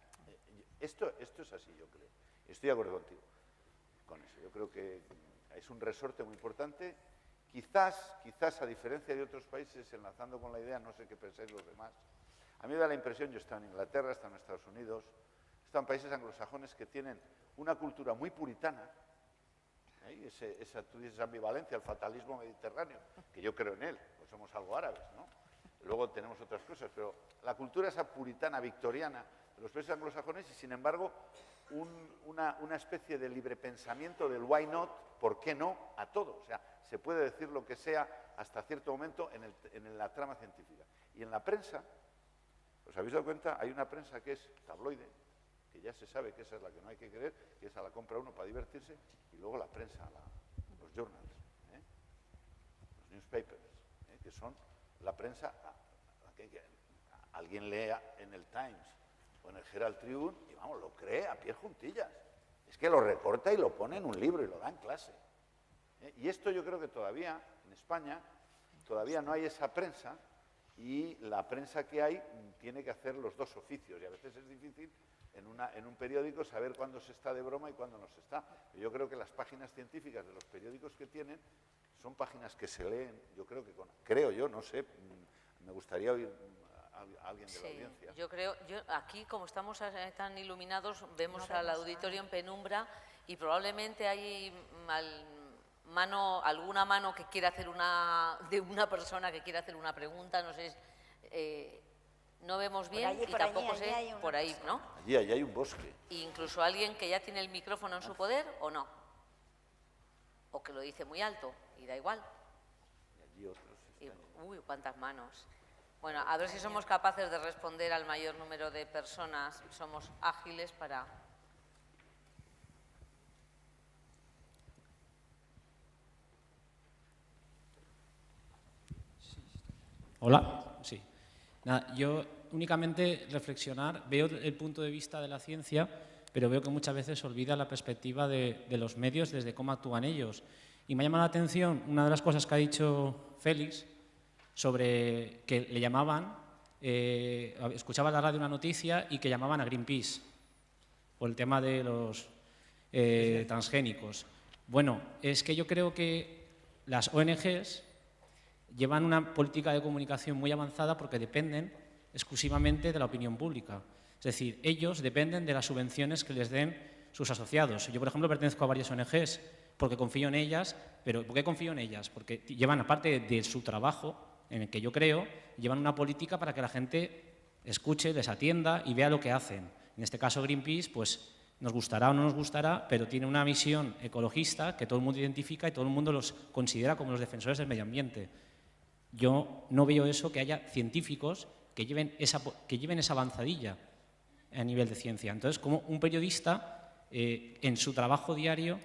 esto es así, yo creo. Estoy de acuerdo contigo con eso. Yo creo que es un resorte muy importante. Quizás, a diferencia de otros países, enlazando con la idea, no sé qué pensáis los demás, a mí me da la impresión, yo he estado en Inglaterra, he estado en Estados Unidos, he estado en países anglosajones que tienen una cultura muy puritana, tú dices ambivalencia, el fatalismo mediterráneo, que yo creo en él, pues somos algo árabes, ¿no? Luego tenemos otras cosas, pero la cultura esa puritana, victoriana, de los países anglosajones, y sin embargo, una especie de libre pensamiento del why not, ¿por qué no?, a todo. O sea, se puede decir lo que sea hasta cierto momento en la trama científica. Y en la prensa, ¿os habéis dado cuenta? Hay una prensa que es tabloide, que ya se sabe que esa es la que no hay que creer, que esa la compra uno para divertirse, y luego la prensa, los journals, los newspapers, que son la prensa, la que alguien lea en el Times o en el Herald Tribune y vamos, lo cree a pie juntillas. Es que lo recorta y lo pone en un libro y lo da en clase. Y esto yo creo que todavía, en España, todavía no hay esa prensa, y la prensa que hay tiene que hacer los dos oficios, y a veces es difícil en un periódico saber cuándo se está de broma y cuándo no se está. Yo creo que las páginas científicas de los periódicos que tienen son páginas que se leen, yo creo que creo yo, no sé, me gustaría oír a alguien de la audiencia. Yo creo, aquí como estamos tan iluminados, vemos al auditorio en penumbra y probablemente hay alguna mano que quiera hacer de una persona que quiera hacer una pregunta, no sé, no vemos bien y tampoco sé por ahí, ¿no? Allí hay un bosque. Incluso alguien que ya tiene el micrófono en su poder o no, o que lo dice muy alto y da igual. Y allí otros. Uy, cuántas manos. Bueno, a ver si somos capaces de responder al mayor número de personas, somos ágiles para... Hola, sí. Nada, yo únicamente reflexionar, veo el punto de vista de la ciencia, pero veo que muchas veces se olvida la perspectiva de los medios desde cómo actúan ellos. Y me ha llamado la atención una de las cosas que ha dicho Félix sobre que le llamaban, escuchaba en la radio una noticia y que llamaban a Greenpeace por el tema de los transgénicos. Bueno, es que yo creo que las ONGs llevan una política de comunicación muy avanzada porque dependen exclusivamente de la opinión pública. Es decir, ellos dependen de las subvenciones que les den sus asociados. Yo, por ejemplo, pertenezco a varias ONGs porque confío en ellas, pero ¿por qué confío en ellas? Porque llevan, aparte de su trabajo, en el que yo creo, llevan una política para que la gente escuche, les atienda y vea lo que hacen. En este caso, Greenpeace, pues nos gustará o no nos gustará, pero tiene una misión ecologista que todo el mundo identifica y todo el mundo los considera como los defensores del medio ambiente. Yo no veo eso, que haya científicos que lleven esa avanzadilla a nivel de ciencia. Entonces, como un periodista en su trabajo diario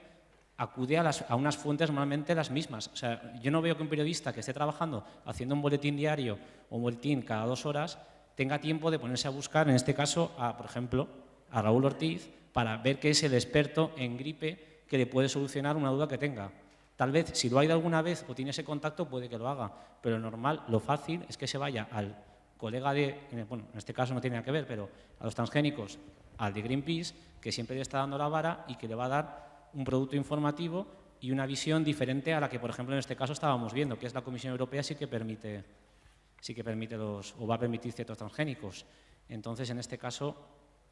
acude a unas fuentes normalmente las mismas. O sea, yo no veo que un periodista que esté trabajando haciendo un boletín diario o un boletín cada 2 horas tenga tiempo de ponerse a buscar, en este caso, por ejemplo, a Raúl Ortiz, para ver qué es el experto en gripe que le puede solucionar una duda que tenga. Tal vez, si lo ha ido alguna vez o tiene ese contacto, puede que lo haga, pero lo normal, lo fácil, es que se vaya al colega bueno, en este caso no tiene nada que ver, pero a los transgénicos, al de Greenpeace, que siempre le está dando la vara y que le va a dar un producto informativo y una visión diferente a la que, por ejemplo, en este caso estábamos viendo, que es la Comisión Europea sí que permite o va a permitir ciertos transgénicos. Entonces, en este caso,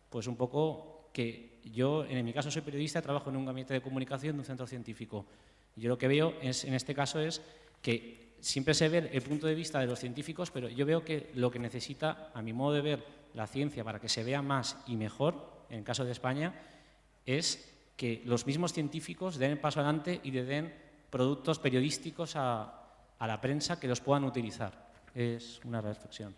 pues un poco que yo, en mi caso soy periodista, trabajo en un gabinete de comunicación de un centro científico. Yo lo que veo en este caso es que siempre se ve el punto de vista de los científicos, pero yo veo que lo que necesita, a mi modo de ver, la ciencia para que se vea más y mejor, en el caso de España, es que los mismos científicos den el paso adelante y le den productos periodísticos a la prensa que los puedan utilizar. Es una reflexión.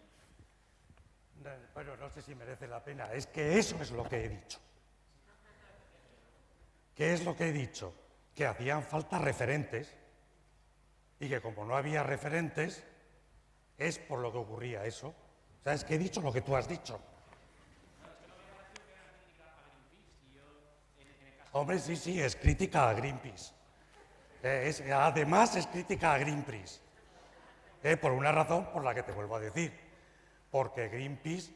Bueno, no sé si merece la pena. Es que eso es lo que he dicho. ¿Qué es lo que he dicho? Que hacían falta referentes y que como no había referentes es por lo que ocurría eso. O sea, es que he dicho lo que tú has dicho. Hombre, sí, es crítica a Greenpeace. Además es crítica a Greenpeace. Por una razón por la que te vuelvo a decir. Porque Greenpeace,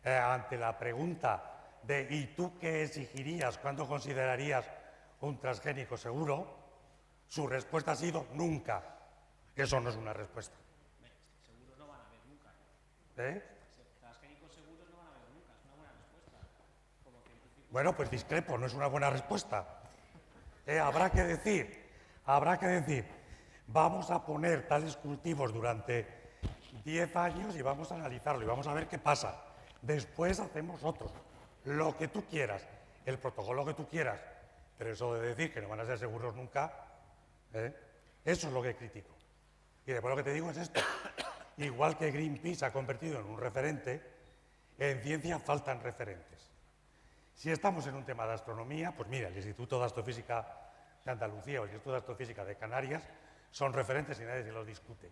ante la pregunta de ¿y tú qué exigirías, cuándo considerarías un transgénico seguro?, su respuesta ha sido nunca. Eso no es una respuesta. Seguros no van a haber nunca. Transgénicos seguros no van a haber nunca, es una buena respuesta. Bueno, pues discrepo, no es una buena respuesta. Habrá que decir, vamos a poner tales cultivos durante 10 años y vamos a analizarlo y vamos a ver qué pasa. Después hacemos otro, lo que tú quieras, el protocolo que tú quieras, pero eso de decir que no van a ser seguros nunca, eso es lo que critico. Y después lo que te digo es esto, igual que Greenpeace se ha convertido en un referente, en ciencia faltan referentes. Si estamos en un tema de astronomía, pues mira, el Instituto de Astrofísica de Andalucía o el Instituto de Astrofísica de Canarias son referentes y nadie se los discute.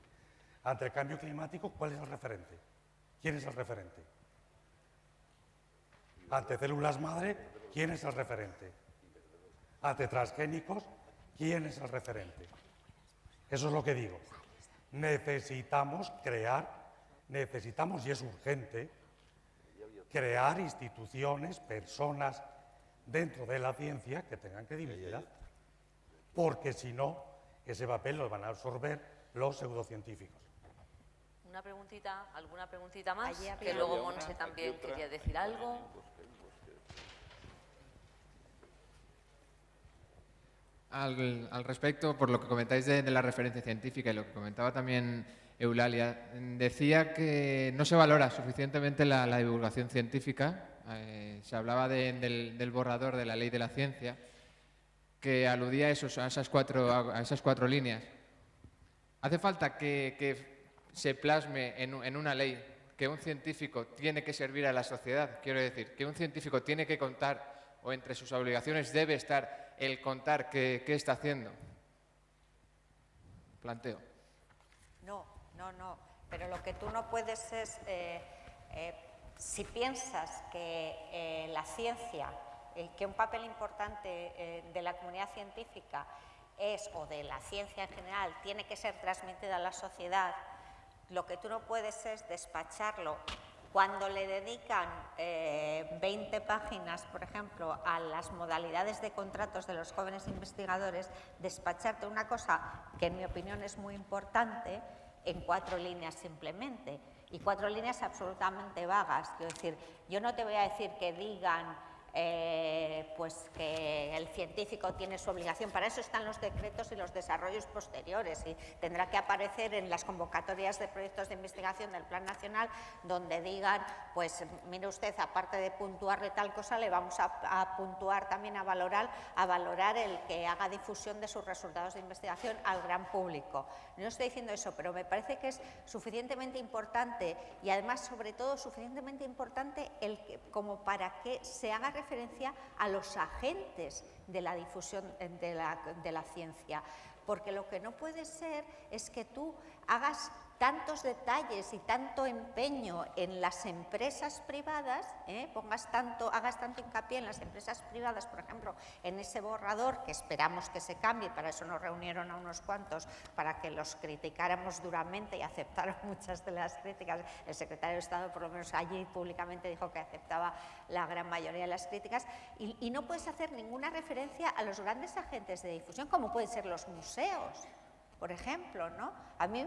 Ante el cambio climático, ¿cuál es el referente? ¿Quién es el referente? Ante células madre, ¿quién es el referente? Ante transgénicos, ¿quién es el referente? Eso es lo que digo. Necesitamos y es urgente, crear instituciones, personas dentro de la ciencia que tengan credibilidad. Porque si no, ese papel lo van a absorber los pseudocientíficos. ¿Alguna preguntita más? Allí Que luego Monse también quería decir algo. Al respecto, por lo que comentáis de la referencia científica y lo que comentaba también Eulalia, decía que no se valora suficientemente la divulgación científica. Se hablaba del borrador de la ley de la ciencia, que aludía a esas cuatro líneas. Hace falta que se plasme en una ley que un científico tiene que servir a la sociedad. Quiero decir, que un científico tiene que contar, o entre sus obligaciones debe estar el contar qué está haciendo. Planteo. No, pero lo que tú no puedes es, si piensas que la ciencia, que un papel importante de la comunidad científica o de la ciencia en general, tiene que ser transmitida a la sociedad, lo que tú no puedes es despacharlo. Cuando le dedican 20 páginas, por ejemplo, a las modalidades de contratos de los jóvenes investigadores, despacharte una cosa que en mi opinión es muy importante en 4 líneas simplemente, y 4 líneas absolutamente vagas. Quiero decir, yo no te voy a decir que digan pues que el científico tiene su obligación. Para eso están los decretos y los desarrollos posteriores, y tendrá que aparecer en las convocatorias de proyectos de investigación del Plan Nacional, donde digan, pues mire usted, aparte de puntuarle tal cosa, le vamos a puntuar también, a valorar el que haga difusión de sus resultados de investigación al gran público. No estoy diciendo eso, pero me parece que es suficientemente importante, y además, sobre todo, suficientemente importante como para que se haga referencia a los agentes de la difusión de la ciencia. Porque lo que no puede ser es que tú hagas tantos detalles y tanto empeño en las empresas privadas, hagas tanto hincapié en las empresas privadas, por ejemplo, en ese borrador que esperamos que se cambie, para eso nos reunieron a unos cuantos, para que los criticáramos duramente y aceptaron muchas de las críticas. El secretario de Estado, por lo menos allí públicamente, dijo que aceptaba la gran mayoría de las críticas, y no puedes hacer ninguna referencia a los grandes agentes de difusión, como pueden ser los museos, por ejemplo, ¿no? A mí,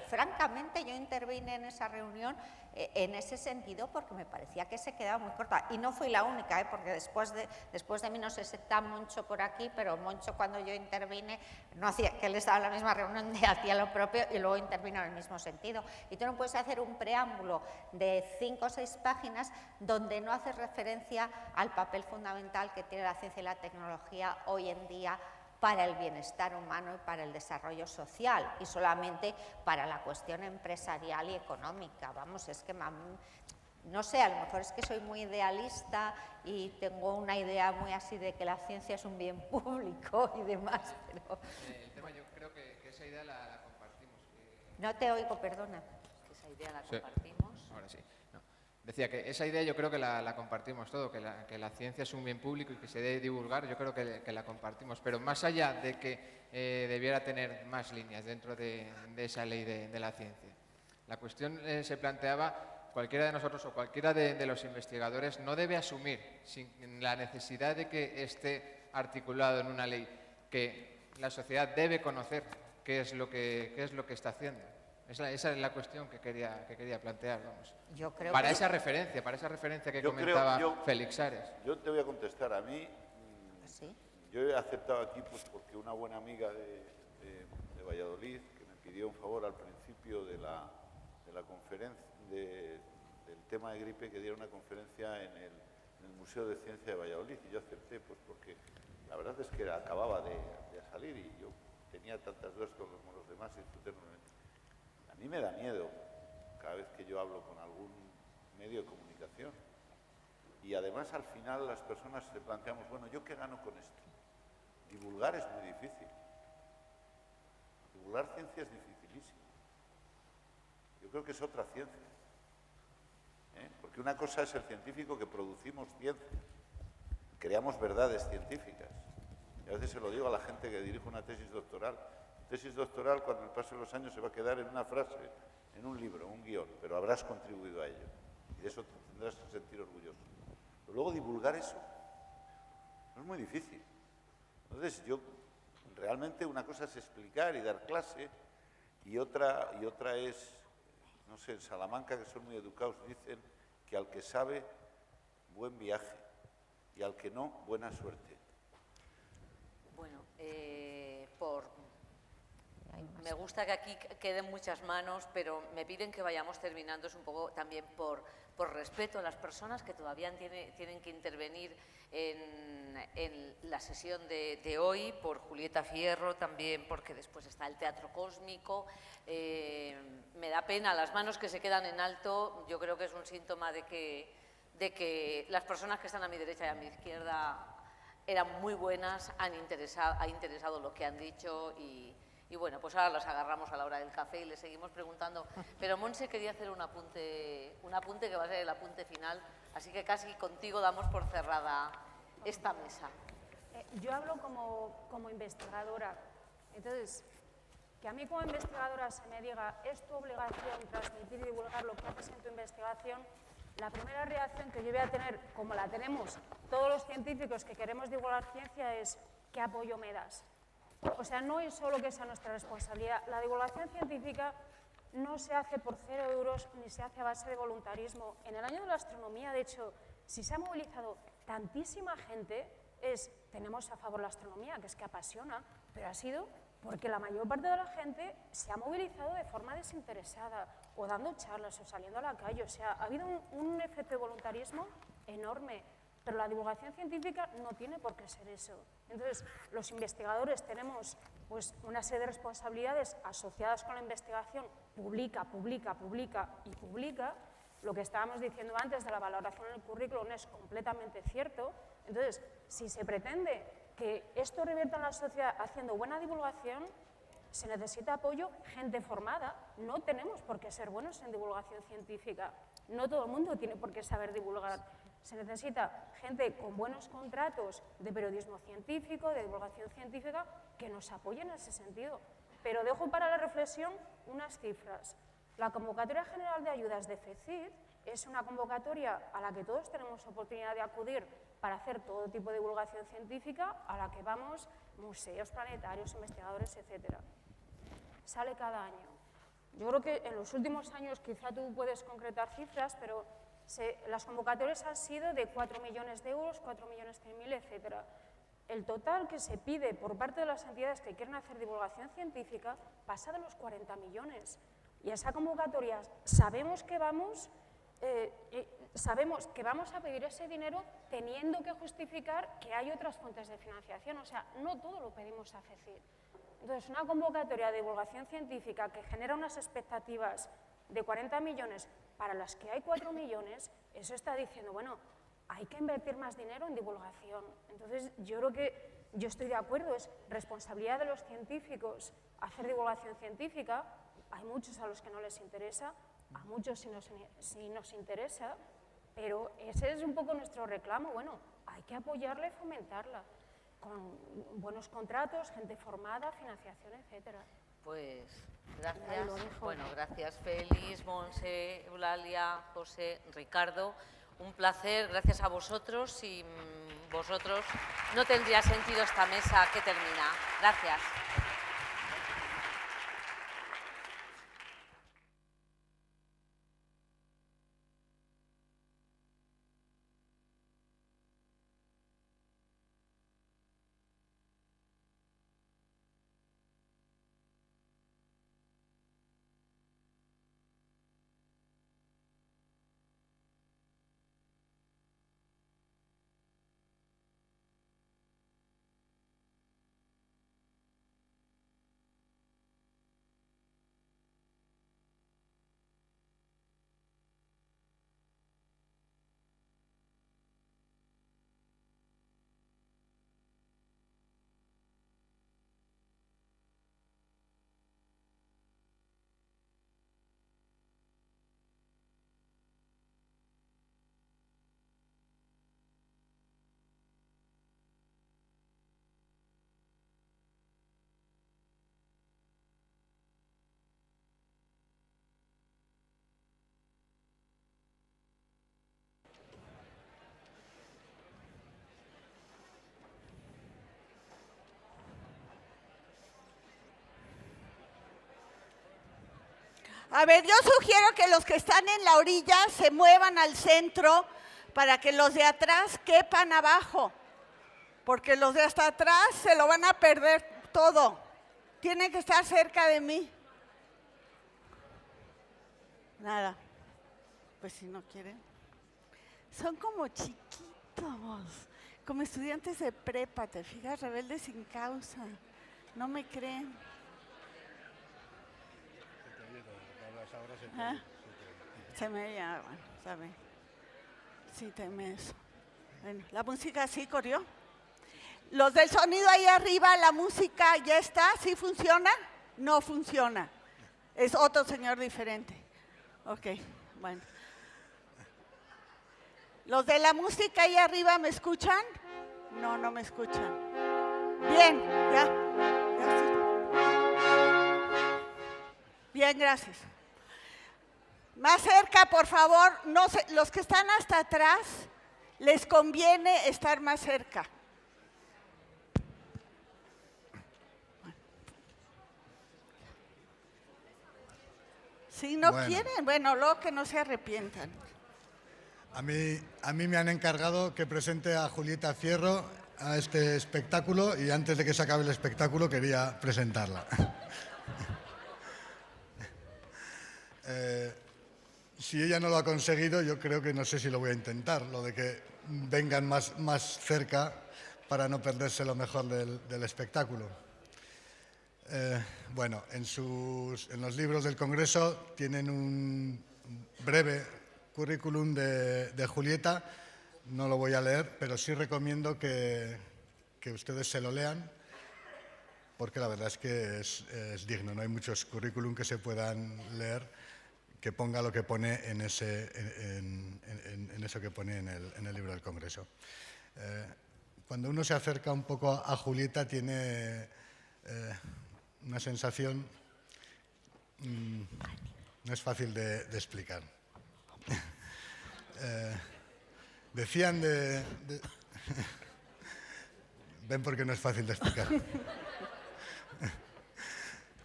francamente, yo intervine en esa reunión en ese sentido, porque me parecía que se quedaba muy corta. Y no fui la única, porque después de mí, no sé si está Moncho por aquí, pero Moncho, cuando yo intervine, no hacía, que él estaba en la misma reunión, hacía lo propio y luego intervino en el mismo sentido. Y tú no puedes hacer un preámbulo de 5 o 6 páginas donde no haces referencia al papel fundamental que tiene la ciencia y la tecnología hoy en día para el bienestar humano y para el desarrollo social, y solamente para la cuestión empresarial y económica. Vamos, es que no sé, a lo mejor es que soy muy idealista y tengo una idea muy así de que la ciencia es un bien público y demás, pero... El tema, yo creo que esa idea la compartimos. No te oigo, perdona. Esa idea la compartimos. Ahora sí. No. Decía que esa idea yo creo que la compartimos todo, que la ciencia es un bien público y que se debe divulgar, yo creo que la compartimos. Pero más allá de que debiera tener más líneas dentro de esa ley de la ciencia, la cuestión se planteaba, cualquiera de nosotros o cualquiera de los investigadores no debe asumir sin la necesidad de que esté articulado en una ley que la sociedad debe conocer qué es lo que está haciendo. Esa es la cuestión que quería plantear, vamos. Yo creo para esa referencia que comentaba Félix Ares. Yo te voy a contestar. A mí, ¿Sí? yo he aceptado aquí pues porque una buena amiga de Valladolid, que me pidió un favor al principio de la conferencia del tema de gripe, que diera una conferencia en el Museo de Ciencia de Valladolid, y yo acepté pues porque la verdad es que acababa de salir y yo tenía tantas dudas como los demás y disfruté enormemente. A mí me da miedo cada vez que yo hablo con algún medio de comunicación, y además al final las personas se planteamos, bueno, ¿yo qué gano con esto? Divulgar es muy difícil. Divulgar ciencia es dificilísimo. Yo creo que es otra ciencia. Porque una cosa es el científico que producimos ciencia, creamos verdades científicas. Y a veces se lo digo a la gente que dirige una tesis doctoral. Tesis doctoral, cuando el paso de los años, se va a quedar en una frase, en un libro, un guión, pero habrás contribuido a ello. Y de eso te tendrás que sentir orgulloso. Pero luego divulgar eso no es muy difícil. Entonces, realmente una cosa es explicar y dar clase, y otra es, no sé, en Salamanca, que son muy educados, dicen que al que sabe, buen viaje, y al que no, buena suerte. Bueno, me gusta que aquí queden muchas manos, pero me piden que vayamos terminando. Es un poco también por respeto a las personas que todavía tienen que intervenir en la sesión de hoy, por Julieta Fierro, también porque después está el Teatro Cósmico. Me da pena las manos que se quedan en alto. Yo creo que es un síntoma de que las personas que están a mi derecha y a mi izquierda eran muy buenas, ha interesado lo que han dicho, y bueno, pues ahora las agarramos a la hora del café y les seguimos preguntando. Pero Montse quería hacer un apunte que va a ser el apunte final, así que casi contigo damos por cerrada esta mesa. Yo hablo como investigadora, entonces, que a mí como investigadora se me diga es tu obligación transmitir y divulgar lo que haces en tu investigación, la primera reacción que yo voy a tener, como la tenemos todos los científicos que queremos divulgar ciencia, es ¿qué apoyo me das? O sea, no es solo que sea nuestra responsabilidad. La divulgación científica no se hace por 0 euros ni se hace a base de voluntarismo. En el año de la astronomía, de hecho, si se ha movilizado tantísima gente tenemos a favor la astronomía, que es que apasiona, pero ha sido porque la mayor parte de la gente se ha movilizado de forma desinteresada, o dando charlas, o saliendo a la calle. O sea, ha habido un efecto de voluntarismo enorme, pero la divulgación científica no tiene por qué ser eso. Entonces, los investigadores tenemos pues, una serie de responsabilidades asociadas con la investigación, publica. Lo que estábamos diciendo antes de la valoración en el currículum es completamente cierto. Entonces, si se pretende que esto revierta en la sociedad haciendo buena divulgación, se necesita apoyo, gente formada. No tenemos por qué ser buenos en divulgación científica. No todo el mundo tiene por qué saber divulgar. Se necesita gente con buenos contratos de periodismo científico, de divulgación científica, que nos apoye en ese sentido. Pero dejo para la reflexión unas cifras. La convocatoria general de ayudas de FECID es una convocatoria a la que todos tenemos oportunidad de acudir para hacer todo tipo de divulgación científica, a la que vamos museos planetarios, investigadores, etc. Sale cada año. Yo creo que en los últimos años, quizá tú puedes concretar cifras, pero las convocatorias han sido de 4 millones de euros, 4.100.000, etc. El total que se pide por parte de las entidades que quieren hacer divulgación científica pasa de los 40 millones. Y a esa convocatoria sabemos que vamos a pedir ese dinero teniendo que justificar que hay otras fuentes de financiación. O sea, no todo lo pedimos a FECID. Entonces, una convocatoria de divulgación científica que genera unas expectativas de 40 millones para las que hay 4 millones, eso está diciendo, bueno, hay que invertir más dinero en divulgación. Entonces, yo creo que yo estoy de acuerdo, es responsabilidad de los científicos hacer divulgación científica. Hay muchos a los que no les interesa, a muchos sí nos interesa, pero ese es un poco nuestro reclamo. Bueno, hay que apoyarla y fomentarla con buenos contratos, gente formada, financiación, etcétera. Pues gracias. Bueno, gracias Félix, Monse, Eulalia, José, Ricardo. Un placer, gracias a vosotros. Sin vosotros no tendría sentido esta mesa que termina. Gracias. A ver, yo sugiero que los que están en la orilla se muevan al centro para que los de atrás quepan abajo, porque los de hasta atrás se lo van a perder todo. Tienen que estar cerca de mí. Nada, pues si no quieren. Son como chiquitos, como estudiantes de prepa, te fijas, rebeldes sin causa. No me creen. ¿Ah? Se me ya, bueno, ¿sabe? Sí, teme eso. Bueno, la música sí corrió. Los del sonido ahí arriba, la música ya está, ¿sí funciona? No funciona. Es otro señor diferente. Ok, bueno. ¿Los de la música ahí arriba me escuchan? No, no me escuchan. Bien, ya. Bien, gracias. Más cerca, por favor. No sé, los que están hasta atrás, les conviene estar más cerca. Si no quieren, bueno, luego que no se arrepientan. A mí me han encargado que presente a Julieta Fierro a este espectáculo y antes de que se acabe el espectáculo quería presentarla. Si ella no lo ha conseguido, yo creo que no sé si lo voy a intentar, lo de que vengan más cerca para no perderse lo mejor del espectáculo. Bueno, en los libros del Congreso tienen un breve currículum de Julieta. No lo voy a leer, pero sí recomiendo que ustedes se lo lean, porque la verdad es que es digno. No hay muchos currículum que se puedan leer que ponga lo que pone en eso que pone en el libro del Congreso. Cuando uno se acerca un poco a Julieta tiene una sensación, no es fácil de explicar. Decían ven porque no es fácil de explicar.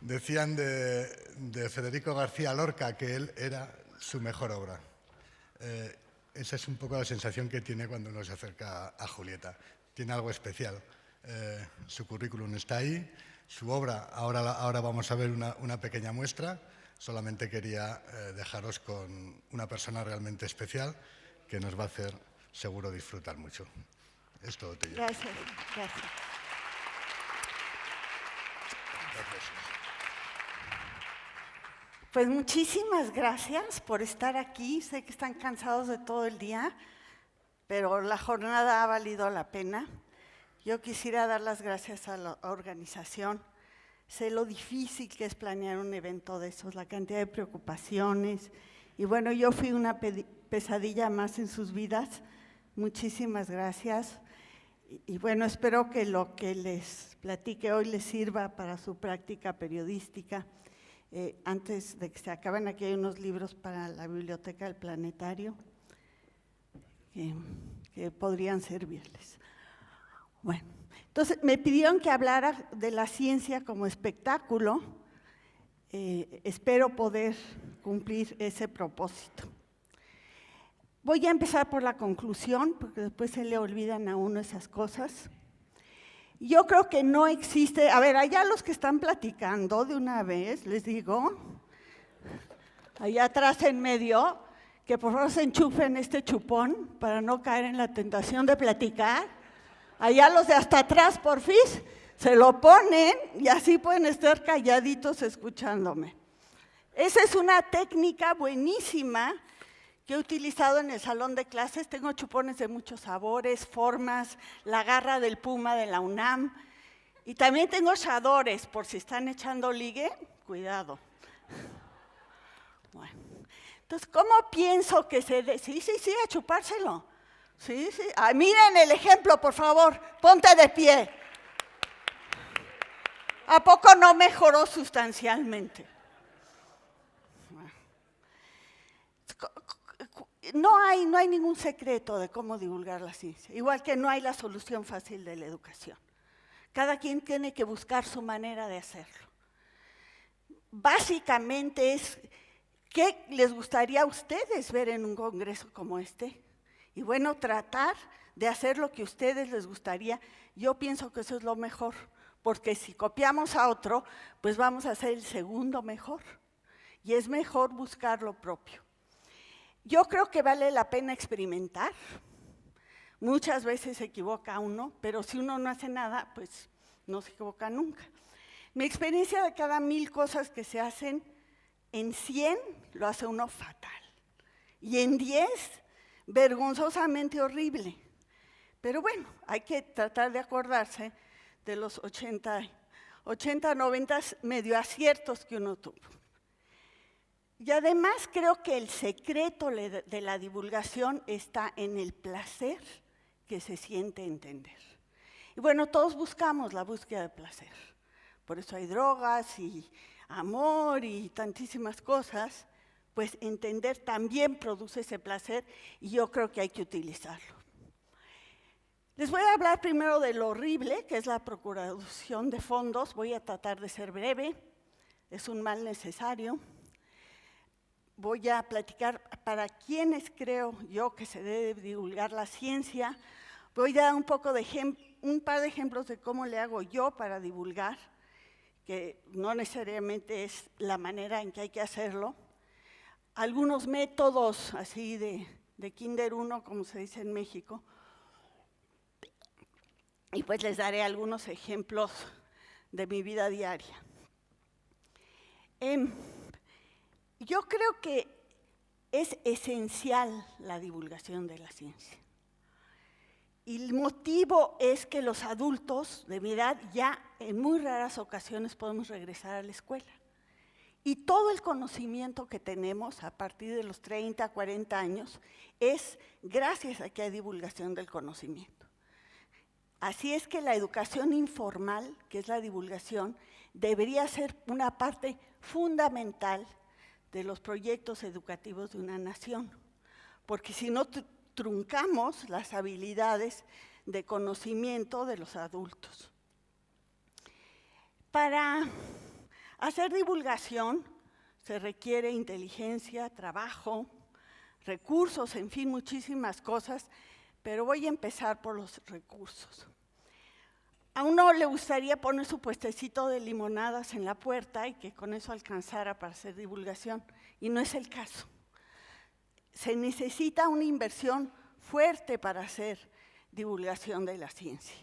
Decían de Federico García Lorca que él era su mejor obra. Esa es un poco la sensación que tiene cuando uno se acerca a Julieta. Tiene algo especial. Su currículum está ahí, su obra, ahora vamos a ver una pequeña muestra. Solamente quería dejaros con una persona realmente especial que nos va a hacer seguro disfrutar mucho. Es todo tuyo. Gracias, gracias. Pues muchísimas gracias por estar aquí. Sé que están cansados de todo el día, pero la jornada ha valido la pena. Yo quisiera dar las gracias a la organización. Sé lo difícil que es planear un evento de esos, la cantidad de preocupaciones. Y bueno, yo fui una pesadilla más en sus vidas. Muchísimas gracias. Y bueno, espero que lo que les platique hoy les sirva para su práctica periodística. Antes de que se acaben, aquí hay unos libros para la Biblioteca del Planetario que podrían servirles. Bueno, entonces me pidieron que hablara de la ciencia como espectáculo. Espero poder cumplir ese propósito. Voy a empezar por la conclusión, porque después se le olvidan a uno esas cosas. Yo creo que no existe, a ver, allá los que están platicando de una vez, les digo, allá atrás en medio, que por favor se enchufen este chupón para no caer en la tentación de platicar. Allá los de hasta atrás, porfis, se lo ponen y así pueden estar calladitos escuchándome. Esa es una técnica buenísima que he utilizado en el salón de clases. Tengo chupones de muchos sabores, formas, la garra del puma de la UNAM. Y también tengo shadores, por si están echando ligue, cuidado. Bueno, entonces, ¿cómo pienso que se dé? Sí, a chupárselo. Sí. Miren el ejemplo, por favor, ponte de pie. ¿A poco no mejoró sustancialmente? No hay ningún secreto de cómo divulgar la ciencia, igual que no hay la solución fácil de la educación. Cada quien tiene que buscar su manera de hacerlo. Básicamente es, ¿qué les gustaría a ustedes ver en un congreso como este? Y bueno, tratar de hacer lo que a ustedes les gustaría. Yo pienso que eso es lo mejor, porque si copiamos a otro, pues vamos a hacer el segundo mejor. Y es mejor buscar lo propio. Yo creo que vale la pena experimentar. Muchas veces se equivoca uno, pero si uno no hace nada, pues no se equivoca nunca. Mi experiencia de cada 1000 cosas que se hacen, en 100 lo hace uno fatal. Y en 10, vergonzosamente horrible. Pero bueno, hay que tratar de acordarse de los 80, 90 medio aciertos que uno tuvo. Y además creo que el secreto de la divulgación está en el placer que se siente entender. Y bueno, todos buscamos la búsqueda de placer. Por eso hay drogas y amor y tantísimas cosas. Pues entender también produce ese placer y yo creo que hay que utilizarlo. Les voy a hablar primero de lo horrible, que es la procuración de fondos. Voy a tratar de ser breve, es un mal necesario. voy a platicar para quienes creo yo que se debe divulgar la ciencia. Voy a dar un par de ejemplos de cómo le hago yo para divulgar, que no necesariamente es la manera en que hay que hacerlo. Algunos métodos así de Kinder 1, como se dice en México. Y pues les daré algunos ejemplos de mi vida diaria. Yo creo que es esencial la divulgación de la ciencia. Y el motivo es que los adultos de mi edad ya en muy raras ocasiones podemos regresar a la escuela. Y todo el conocimiento que tenemos a partir de los 30, 40 años es gracias a que hay divulgación del conocimiento. Así es que la educación informal, que es la divulgación, debería ser una parte fundamental de los proyectos educativos de una nación, porque si no truncamos las habilidades de conocimiento de los adultos. Para hacer divulgación se requiere inteligencia, trabajo, recursos, en fin, muchísimas cosas, pero voy a empezar por los recursos. A uno le gustaría poner su puestecito de limonadas en la puerta y que con eso alcanzara para hacer divulgación, y no es el caso. Se necesita una inversión fuerte para hacer divulgación de la ciencia.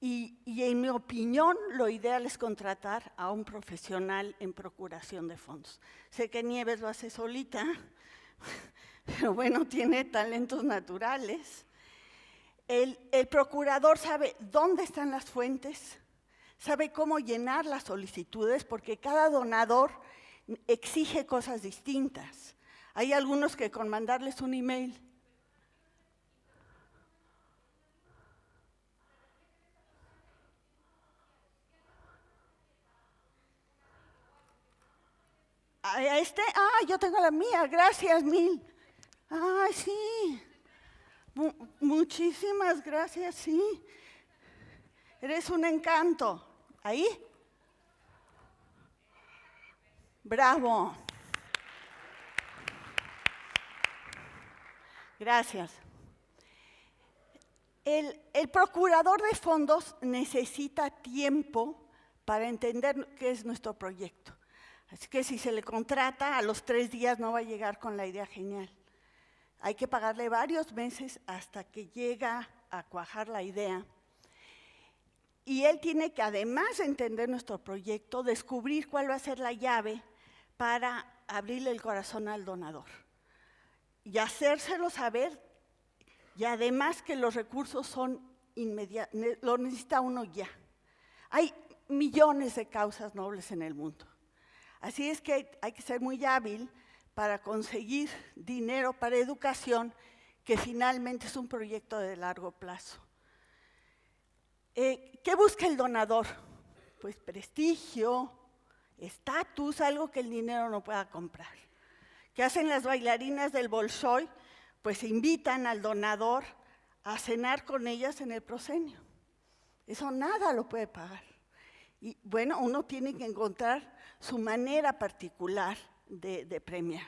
Y en mi opinión, lo ideal es contratar a un profesional en procuración de fondos. Sé que Nieves lo hace solita, pero bueno, tiene talentos naturales. El procurador sabe dónde están las fuentes, sabe cómo llenar las solicitudes, porque cada donador exige cosas distintas. Hay algunos que con mandarles un email yo tengo la mía, gracias mil. Ay, sí. Muchísimas gracias, sí. Eres un encanto. ¿Ahí? Bravo. Gracias. El procurador de fondos necesita tiempo para entender qué es nuestro proyecto. Así que si se le contrata, a los 3 días no va a llegar con la idea genial. Hay que pagarle varios meses hasta que llega a cuajar la idea. Y él tiene que, además de entender nuestro proyecto, descubrir cuál va a ser la llave para abrirle el corazón al donador. Y hacérselo saber, y además que los recursos son inmediatos, lo necesita uno ya. Hay millones de causas nobles en el mundo. Así es que hay que ser muy hábil para conseguir dinero para educación, que finalmente es un proyecto de largo plazo. ¿Qué busca el donador? Pues prestigio, estatus, algo que el dinero no pueda comprar. ¿Qué hacen las bailarinas del Bolshoi? Pues invitan al donador a cenar con ellas en el proscenio. Eso nada lo puede pagar. Y bueno, uno tiene que encontrar su manera particular de premiar.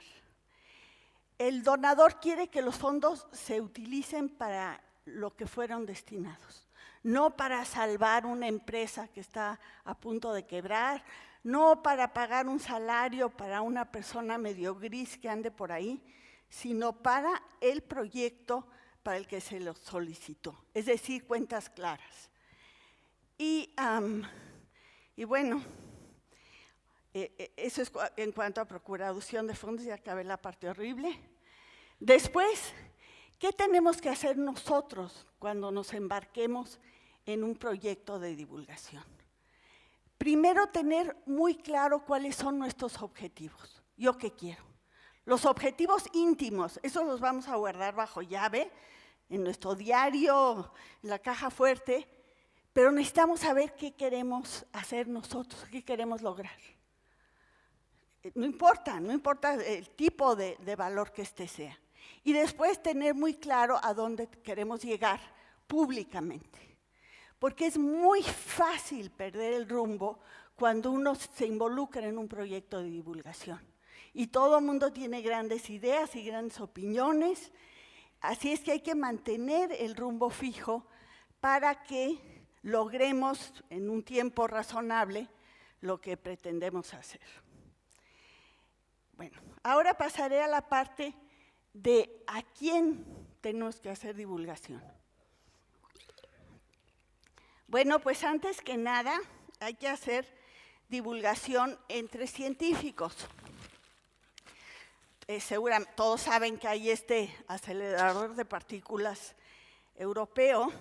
El donador quiere que los fondos se utilicen para lo que fueron destinados, no para salvar una empresa que está a punto de quebrar, no para pagar un salario para una persona medio gris que ande por ahí, sino para el proyecto para el que se lo solicitó, es decir, cuentas claras. Y bueno, eso es en cuanto a procuración de fondos, ya acabé la parte horrible. Después, ¿qué tenemos que hacer nosotros cuando nos embarquemos en un proyecto de divulgación? Primero, tener muy claro cuáles son nuestros objetivos. ¿Yo qué quiero? Los objetivos íntimos, esos los vamos a guardar bajo llave, en nuestro diario, en la caja fuerte, pero necesitamos saber qué queremos hacer nosotros, qué queremos lograr. No importa el tipo de valor que este sea. Y después tener muy claro a dónde queremos llegar públicamente. Porque es muy fácil perder el rumbo cuando uno se involucra en un proyecto de divulgación. Y todo el mundo tiene grandes ideas y grandes opiniones, así es que hay que mantener el rumbo fijo para que logremos en un tiempo razonable lo que pretendemos hacer. Bueno, ahora pasaré a la parte de a quién tenemos que hacer divulgación. Bueno, pues antes que nada hay que hacer divulgación entre científicos. Seguramente todos saben que hay este acelerador de partículas europeo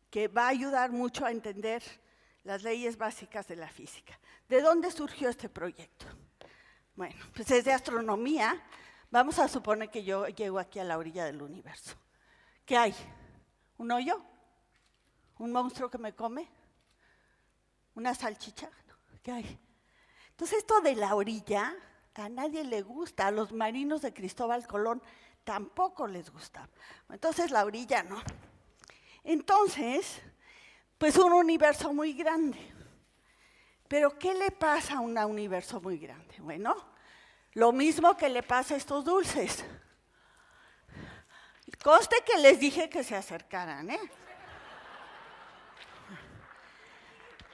que va a ayudar mucho a entender las leyes básicas de la física. ¿De dónde surgió este proyecto? Bueno, pues es de astronomía. Vamos a suponer que yo llego aquí a la orilla del universo. ¿Qué hay? ¿Un hoyo? ¿Un monstruo que me come? ¿Una salchicha? ¿Qué hay? Entonces esto de la orilla a nadie le gusta, a los marinos de Cristóbal Colón tampoco les gusta. Entonces la orilla no. Entonces, pues un universo muy grande. Pero ¿qué le pasa a un universo muy grande? Bueno, lo mismo que le pasa a estos dulces. Conste que les dije que se acercaran, ¿eh?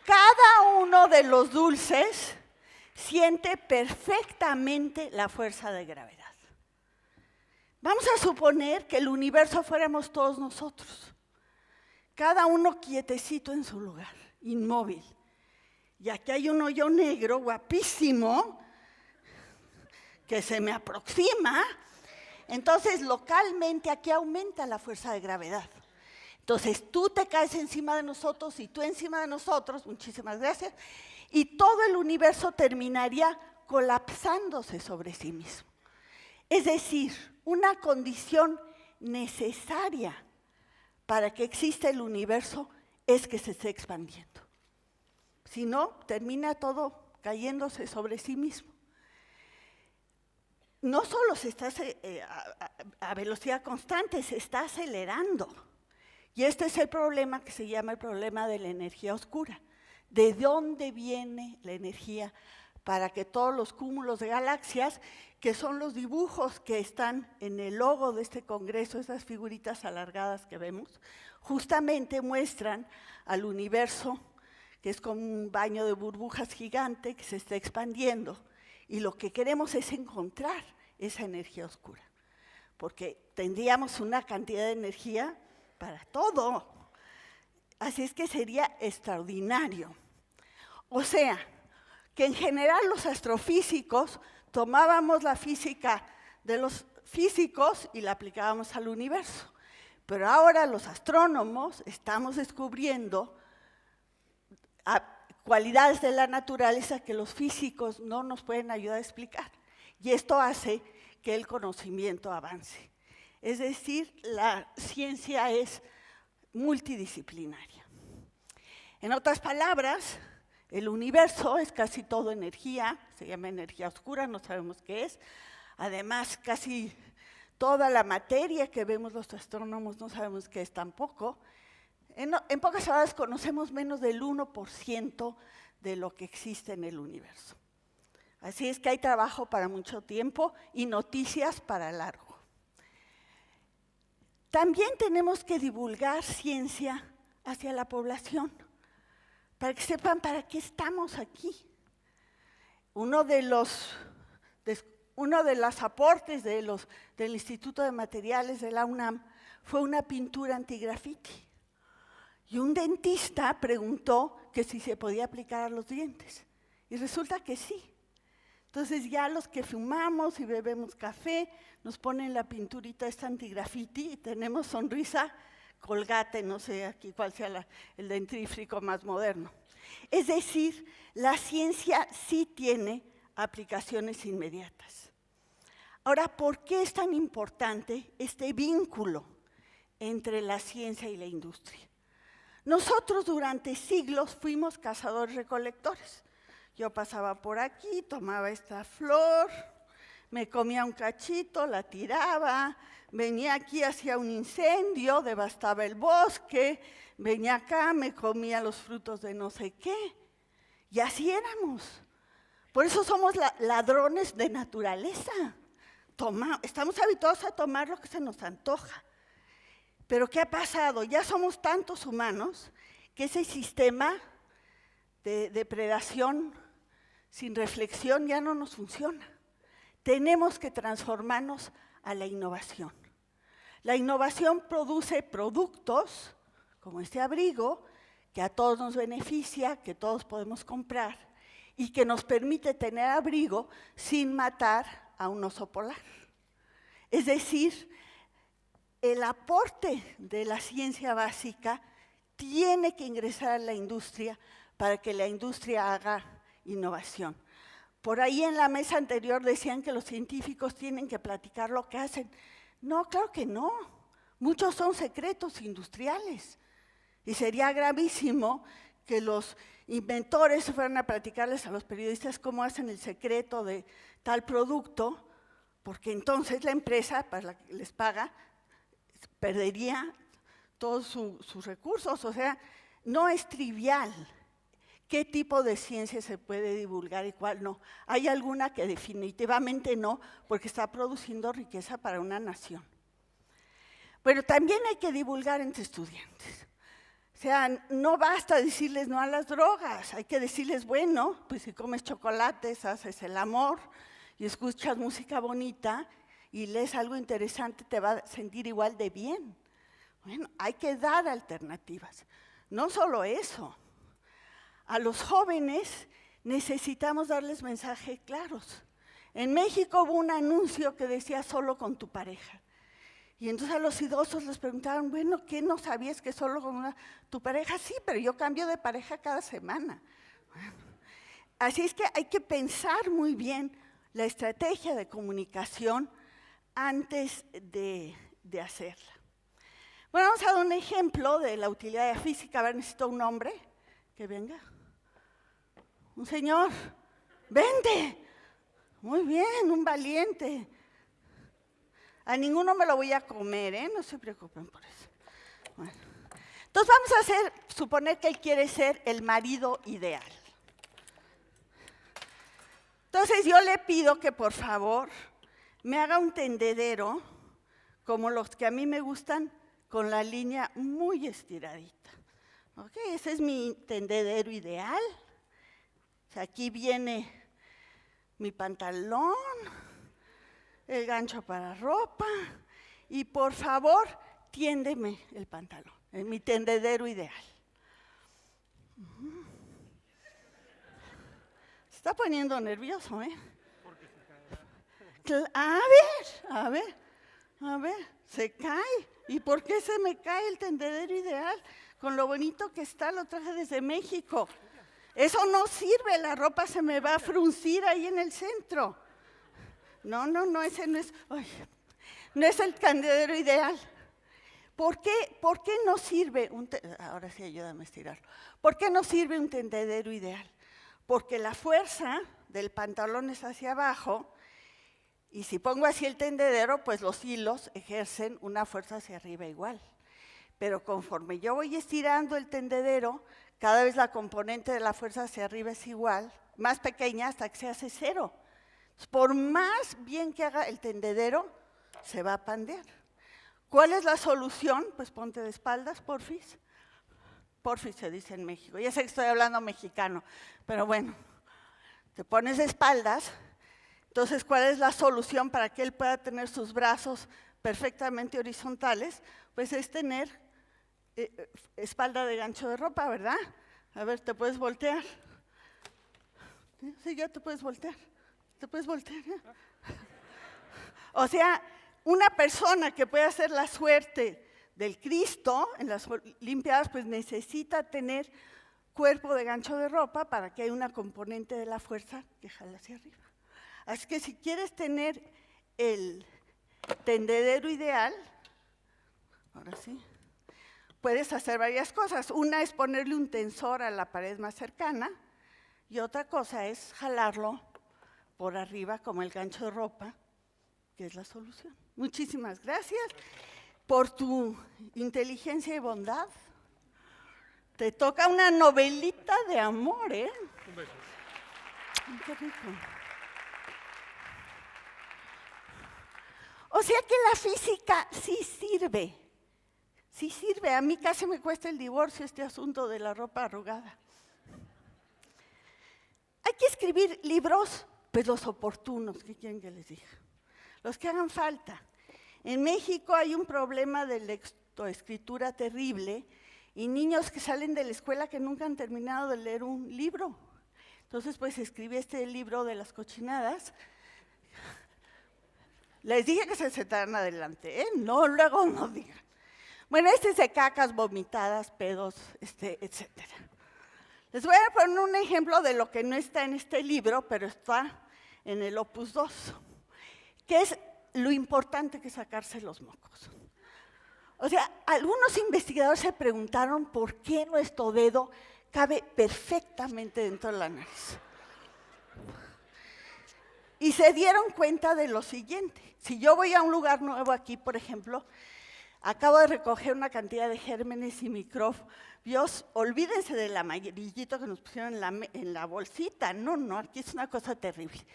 Cada uno de los dulces siente perfectamente la fuerza de gravedad. Vamos a suponer que el universo fuéramos todos nosotros, cada uno quietecito en su lugar, inmóvil. Y aquí hay un hoyo negro guapísimo que se me aproxima, entonces localmente aquí aumenta la fuerza de gravedad. Entonces tú te caes encima de nosotros y tú encima de nosotros, muchísimas gracias, y todo el universo terminaría colapsándose sobre sí mismo. Es decir, una condición necesaria para que exista el universo es que se esté expandiendo. Si no, termina todo cayéndose sobre sí mismo. No solo se está a velocidad constante, se está acelerando. Y este es el problema que se llama el problema de la energía oscura. ¿De dónde viene la energía para que todos los cúmulos de galaxias, que son los dibujos que están en el logo de este congreso, esas figuritas alargadas que vemos, justamente muestran al universo, que es como un baño de burbujas gigante que se está expandiendo, y lo que queremos es encontrar esa energía oscura, porque tendríamos una cantidad de energía para todo. Así es que sería extraordinario. O sea, que en general los astrofísicos tomábamos la física de los físicos y la aplicábamos al universo. Pero ahora los astrónomos estamos descubriendo cualidades de la naturaleza que los físicos no nos pueden ayudar a explicar. Y esto hace que el conocimiento avance. Es decir, la ciencia es multidisciplinaria. En otras palabras, el universo es casi todo energía, se llama energía oscura, no sabemos qué es. Además, casi toda la materia que vemos los astrónomos no sabemos qué es tampoco. En pocas palabras, conocemos menos del 1% de lo que existe en el universo. Así es que hay trabajo para mucho tiempo y noticias para largo. También tenemos que divulgar ciencia hacia la población, para que sepan para qué estamos aquí. Uno de los aportes del Instituto de Materiales de la UNAM fue una pintura antigrafiti. Y un dentista preguntó que si se podía aplicar a los dientes. Y resulta que sí. Entonces ya los que fumamos y bebemos café, nos ponen la pinturita esta antigrafiti y tenemos sonrisa Colgate, no sé aquí cuál sea el dentífrico más moderno. Es decir, la ciencia sí tiene aplicaciones inmediatas. Ahora, ¿por qué es tan importante este vínculo entre la ciencia y la industria? Nosotros durante siglos fuimos cazadores-recolectores. Yo pasaba por aquí, tomaba esta flor, me comía un cachito, la tiraba, venía aquí, hacía un incendio, devastaba el bosque, venía acá, me comía los frutos de no sé qué. Y así éramos. Por eso somos ladrones de naturaleza. Estamos habituados a tomar lo que se nos antoja. Pero ¿qué ha pasado? Ya somos tantos humanos que ese sistema de depredación sin reflexión ya no nos funciona. Tenemos que transformarnos a la innovación. La innovación produce productos, como este abrigo, que a todos nos beneficia, que todos podemos comprar y que nos permite tener abrigo sin matar a un oso polar. Es decir, el aporte de la ciencia básica tiene que ingresar a la industria para que la industria haga innovación. Por ahí en la mesa anterior decían que los científicos tienen que platicar lo que hacen. No, claro que no. Muchos son secretos industriales. Y sería gravísimo que los inventores fueran a platicarles a los periodistas cómo hacen el secreto de tal producto, porque entonces la empresa para la que les paga perdería todos sus recursos. O sea, no es trivial qué tipo de ciencia se puede divulgar y cuál no. Hay alguna que definitivamente no, porque está produciendo riqueza para una nación. Pero también hay que divulgar entre estudiantes. O sea, no basta decirles no a las drogas, hay que decirles, bueno, pues si comes chocolates, haces el amor y escuchas música bonita y lees algo interesante, te va a sentir igual de bien. Bueno, hay que dar alternativas. No solo eso, a los jóvenes necesitamos darles mensajes claros. En México hubo un anuncio que decía solo con tu pareja. Y entonces a los idosos les preguntaban, bueno, ¿qué no sabías que solo con tu pareja? Sí, pero yo cambio de pareja cada semana. Bueno, así es que hay que pensar muy bien la estrategia de comunicación antes de hacerla. Bueno, vamos a dar un ejemplo de la utilidad de la física. A ver, necesito un hombre que venga. Un señor, vente. Muy bien, un valiente. A ninguno me lo voy a comer, ¿eh? No se preocupen por eso. Bueno. Entonces vamos a suponer que él quiere ser el marido ideal. Entonces yo le pido que por favor me haga un tendedero como los que a mí me gustan, con la línea muy estiradita. ¿Ok? Ese es mi tendedero ideal. O sea, aquí viene mi pantalón, el gancho para ropa, y por favor, tiéndeme el pantalón, en mi tendedero ideal. Se está poniendo nervioso, ¿eh? A ver, se cae. ¿Y por qué se me cae el tendedero ideal? Con lo bonito que está, lo traje desde México. Eso no sirve, la ropa se me va a fruncir ahí en el centro. No, ese no es, no es el tendedero ideal. ¿Por qué no sirve ahora sí, ayúdame a estirarlo. ¿Por qué no sirve un tendedero ideal? Porque la fuerza del pantalón es hacia abajo, y si pongo así el tendedero, pues los hilos ejercen una fuerza hacia arriba igual. Pero conforme yo voy estirando el tendedero, cada vez la componente de la fuerza hacia arriba es igual, más pequeña hasta que se hace cero. Por más bien que haga el tendedero, se va a pandear. ¿Cuál es la solución? Pues ponte de espaldas, porfis. Porfis se dice en México. Ya sé que estoy hablando mexicano, pero bueno, te pones de espaldas. Entonces, ¿cuál es la solución para que él pueda tener sus brazos perfectamente horizontales? Pues es tener espalda de gancho de ropa, ¿verdad? A ver, ¿te puedes voltear? Sí, ya te puedes voltear. ¿Te puedes voltear? O sea, una persona que puede hacer la suerte del Cristo en las Olimpiadas, pues necesita tener cuerpo de gancho de ropa para que haya una componente de la fuerza que jale hacia arriba. Así que si quieres tener el tendedero ideal, ahora sí, puedes hacer varias cosas. Una es ponerle un tensor a la pared más cercana y otra cosa es jalarlo por arriba como el gancho de ropa, que es la solución. Muchísimas gracias por tu inteligencia y bondad. Te toca una novelita de amor, ¿eh? Un beso. Qué rico. O sea que la física sí sirve. Sí sirve. A mí casi me cuesta el divorcio este asunto de la ropa arrugada. Hay que escribir libros, pues los oportunos, ¿qué quieren que les diga? Los que hagan falta. En México hay un problema de lectoescritura terrible y niños que salen de la escuela que nunca han terminado de leer un libro. Entonces, pues escribí este libro de las cochinadas. Les dije que se sentaran adelante, ¿eh? No, luego no digan. Bueno, este es de cacas, vomitadas, pedos, etcétera. Les voy a poner un ejemplo de lo que no está en este libro, pero está en el Opus 2, que es lo importante que es sacarse los mocos. O sea, algunos investigadores se preguntaron por qué nuestro dedo cabe perfectamente dentro de la nariz. Y se dieron cuenta de lo siguiente. Si yo voy a un lugar nuevo aquí, por ejemplo, acabo de recoger una cantidad de gérmenes y microbios, olvídense del amarillito que nos pusieron en la bolsita. No, aquí es una cosa terrible.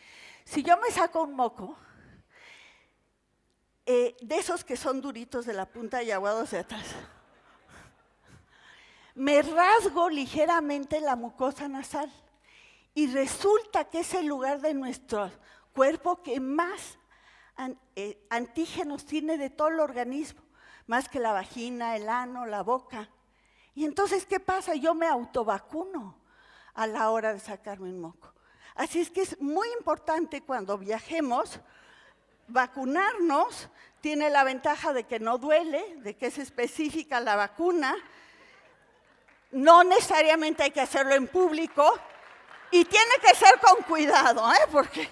Si yo me saco un moco, de esos que son duritos de la punta y aguados de atrás, me rasgo ligeramente la mucosa nasal y resulta que es el lugar de nuestro cuerpo que más antígenos tiene de todo el organismo, más que la vagina, el ano, la boca. Y entonces, ¿qué pasa? Yo me autovacuno a la hora de sacarme un moco. Así es que es muy importante cuando viajemos, vacunarnos. Tiene la ventaja de que no duele, de que es específica la vacuna. No necesariamente hay que hacerlo en público y tiene que ser con cuidado, porque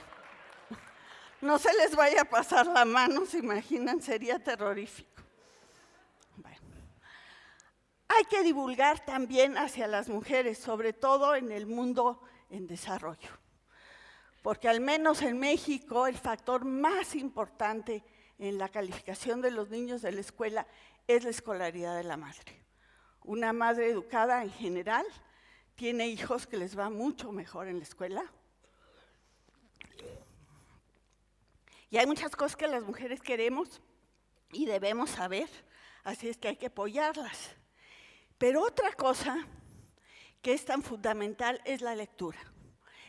no se les vaya a pasar la mano, se imaginan, sería terrorífico. Bueno. Hay que divulgar también hacia las mujeres, sobre todo en el mundo en desarrollo, porque al menos en México el factor más importante en la calificación de los niños de la escuela es la escolaridad de la madre. Una madre educada en general tiene hijos que les va mucho mejor en la escuela. Y hay muchas cosas que las mujeres queremos y debemos saber, así es que hay que apoyarlas. Pero otra cosa que es tan fundamental es la lectura.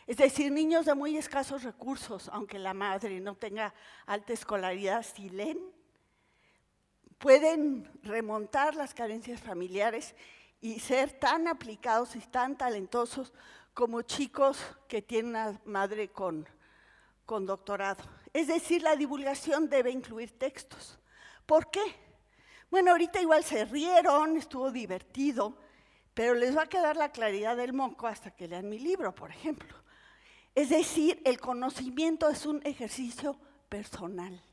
Es decir, niños de muy escasos recursos, aunque la madre no tenga alta escolaridad, si leen, pueden remontar las carencias familiares y ser tan aplicados y tan talentosos como chicos que tienen una madre con doctorado. Es decir, la divulgación debe incluir textos. ¿Por qué? Bueno, ahorita igual se rieron, estuvo divertido, pero les va a quedar la claridad del moco hasta que lean mi libro, por ejemplo. Es decir, el conocimiento es un ejercicio personal.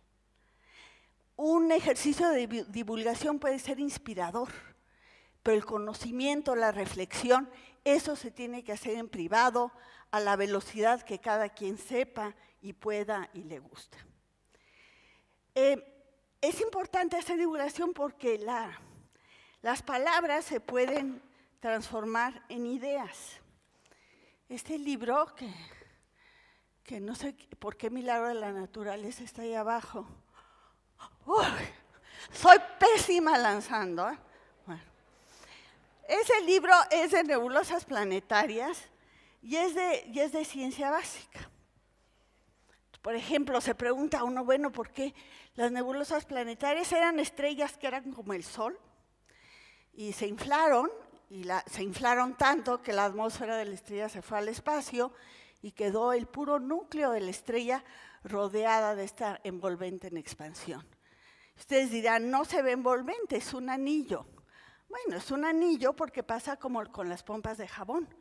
Un ejercicio de divulgación puede ser inspirador, pero el conocimiento, la reflexión, eso se tiene que hacer en privado, a la velocidad que cada quien sepa y pueda y le gusta. Es importante hacer divulgación porque las palabras se pueden transformar en ideas. Este libro, que no sé por qué milagro de la naturaleza está ahí abajo. Uy, soy pésima lanzando. Bueno. Ese libro es de nebulosas planetarias y es de ciencia básica. Por ejemplo, se pregunta uno, bueno, ¿por qué las nebulosas planetarias eran estrellas que eran como el Sol? Y se inflaron, se inflaron tanto que la atmósfera de la estrella se fue al espacio y quedó el puro núcleo de la estrella rodeada de esta envolvente en expansión. Ustedes dirán, no se ve envolvente, es un anillo. Bueno, es un anillo porque pasa como con las pompas de jabón.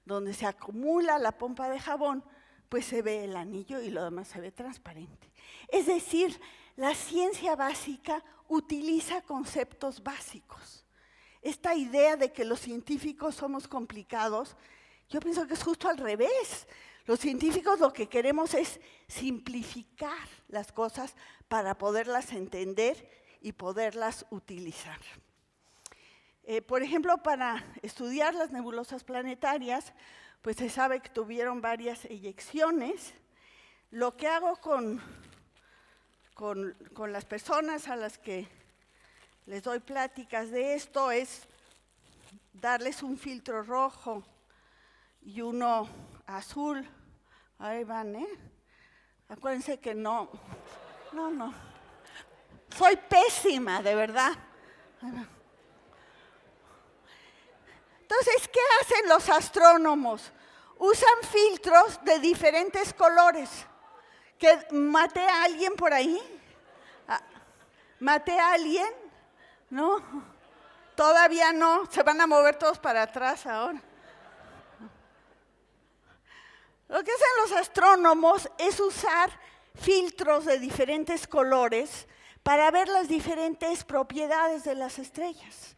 Donde se acumula la pompa de jabón, pues se ve el anillo y lo demás se ve transparente. Es decir, la ciencia básica utiliza conceptos básicos. Esta idea de que los científicos somos complicados, yo pienso que es justo al revés. Los científicos lo que queremos es simplificar las cosas para poderlas entender y poderlas utilizar. Por ejemplo, para estudiar las nebulosas planetarias, pues se sabe que tuvieron varias eyecciones. Lo que hago con las personas a las que les doy pláticas de esto es darles un filtro rojo y uno azul. Ahí van, ¿eh? Acuérdense que no. Soy pésima, de verdad. Entonces, ¿qué hacen los astrónomos? Usan filtros de diferentes colores. ¿Que maté a alguien por ahí? ¿Maté a alguien? ¿No? Todavía no. Se van a mover todos para atrás ahora. Lo que hacen los astrónomos es usar filtros de diferentes colores para ver las diferentes propiedades de las estrellas.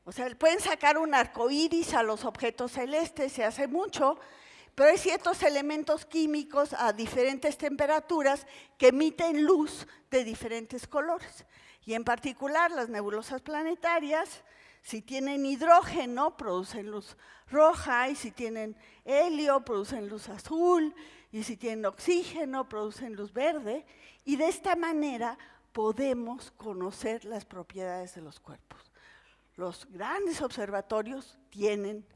O sea, pueden sacar un arco iris a los objetos celestes, se hace mucho, pero hay ciertos elementos químicos a diferentes temperaturas que emiten luz de diferentes colores. Y en particular las nebulosas planetarias, si tienen hidrógeno, producen luz roja, y si tienen helio, producen luz azul, y si tienen oxígeno, producen luz verde, y de esta manera podemos conocer las propiedades de los cuerpos. Los grandes observatorios tienen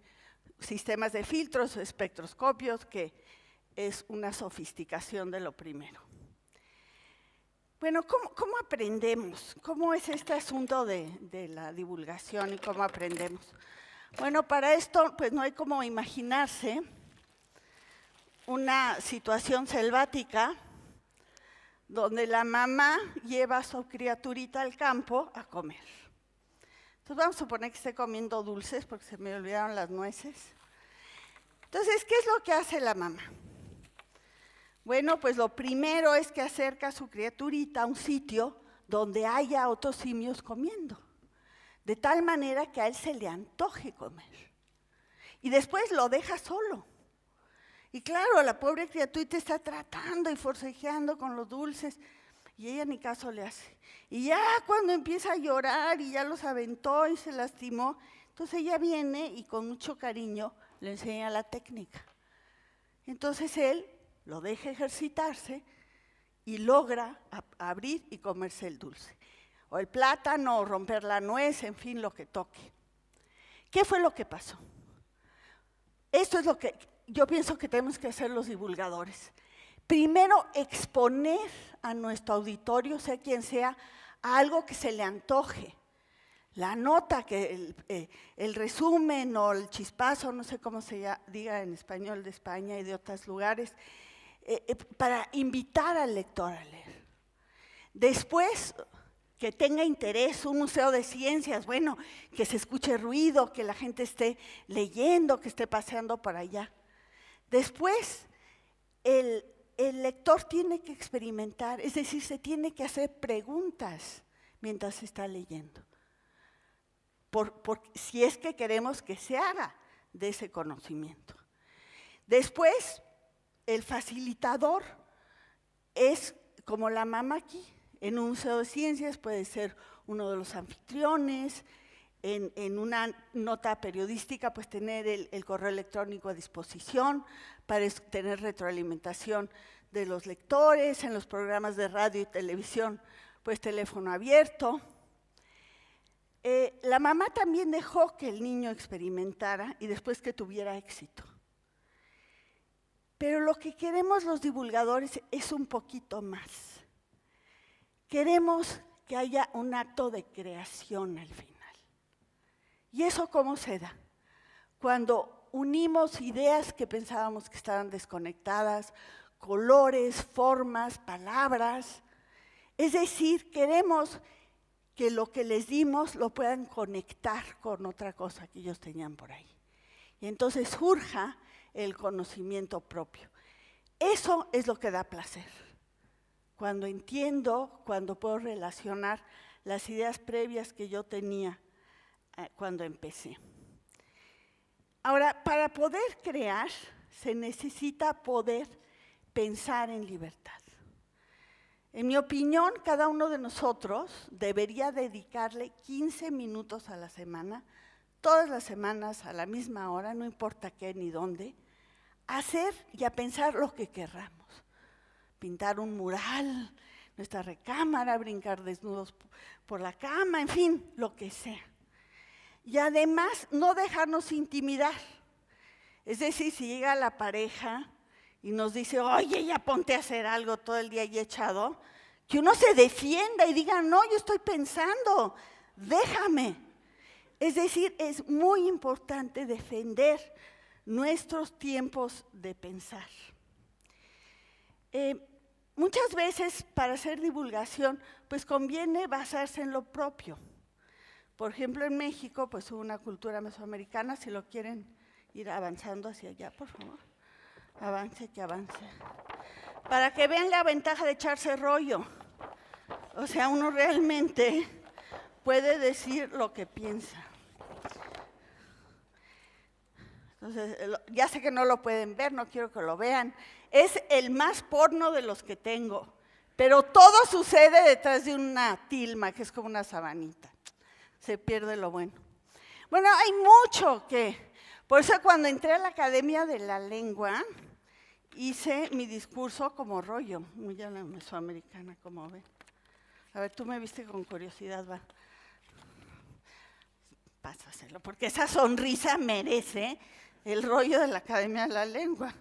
sistemas de filtros, espectroscopios, que es una sofisticación de lo primero. Bueno, ¿cómo aprendemos? ¿Cómo es este asunto de la divulgación y cómo aprendemos? Bueno, para esto pues no hay como imaginarse una situación selvática donde la mamá lleva a su criaturita al campo a comer. Entonces vamos a suponer que esté comiendo dulces porque se me olvidaron las nueces. Entonces, ¿qué es lo que hace la mamá? Bueno, pues lo primero es que acerca a su criaturita a un sitio donde haya otros simios comiendo, de tal manera que a él se le antoje comer. Y después lo deja solo. Y claro, la pobre criaturita está tratando y forcejeando con los dulces, y ella ni caso le hace. Y ya cuando empieza a llorar y ya los aventó y se lastimó, entonces ella viene y con mucho cariño le enseña la técnica. Entonces él lo deja ejercitarse y logra abrir y comerse el dulce. O el plátano, o romper la nuez, en fin, lo que toque. ¿Qué fue lo que pasó? Esto es lo que yo pienso que tenemos que hacer los divulgadores. Primero, exponer a nuestro auditorio, sea quien sea, a algo que se le antoje. La nota, que el resumen o el chispazo, no sé cómo se diga en español de España y de otros lugares, para invitar al lector a leer. Después, que tenga interés, un museo de ciencias, bueno, que se escuche ruido, que la gente esté leyendo, que esté paseando por allá. Después, el lector tiene que experimentar, es decir, se tiene que hacer preguntas mientras está leyendo. Si es que queremos que se haga de ese conocimiento. Después, el facilitador es como la mamá aquí. En un museo de ciencias puede ser uno de los anfitriones, en una nota periodística pues tener el correo electrónico a disposición para tener retroalimentación de los lectores, en los programas de radio y televisión pues teléfono abierto. La mamá también dejó que el niño experimentara y después que tuviera éxito. Pero lo que queremos los divulgadores es un poquito más. Queremos que haya un acto de creación al final. ¿Y eso cómo se da? Cuando unimos ideas que pensábamos que estaban desconectadas, colores, formas, palabras. Es decir, queremos que lo que les dimos lo puedan conectar con otra cosa que ellos tenían por ahí. Y entonces surja el conocimiento propio. Eso es lo que da placer. Cuando entiendo, cuando puedo relacionar las ideas previas que yo tenía cuando empecé. Ahora, para poder crear, se necesita poder pensar en libertad. En mi opinión, cada uno de nosotros debería dedicarle 15 minutos a la semana, todas las semanas a la misma hora, no importa qué ni dónde, a hacer y a pensar lo que querramos. Pintar un mural, nuestra recámara, brincar desnudos por la cama, en fin, lo que sea. Y además, no dejarnos intimidar. Es decir, si llega la pareja y nos dice, oye, ya ponte a hacer algo todo el día y echado, que uno se defienda y diga, no, yo estoy pensando, déjame. Es decir, es muy importante defender nuestros tiempos de pensar. Muchas veces para hacer divulgación, pues conviene basarse en lo propio. Por ejemplo, en México, pues hubo una cultura mesoamericana, si lo quieren ir avanzando hacia allá, por favor. Avance, que avance. Para que vean la ventaja de echarse rollo. O sea, uno realmente puede decir lo que piensa. Entonces, ya sé que no lo pueden ver, no quiero que lo vean. Es el más porno de los que tengo, pero todo sucede detrás de una tilma, que es como una sabanita. Se pierde lo bueno. Bueno, hay mucho que... Por eso cuando entré a la Academia de la Lengua, hice mi discurso como rollo, muy a la mesoamericana, como ven. A ver, tú me viste con curiosidad, va. Pásaselo, porque esa sonrisa merece el rollo de la Academia de la Lengua,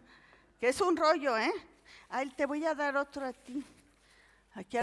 que es un rollo, ¿eh? Ay, te voy a dar otro a ti. Aquí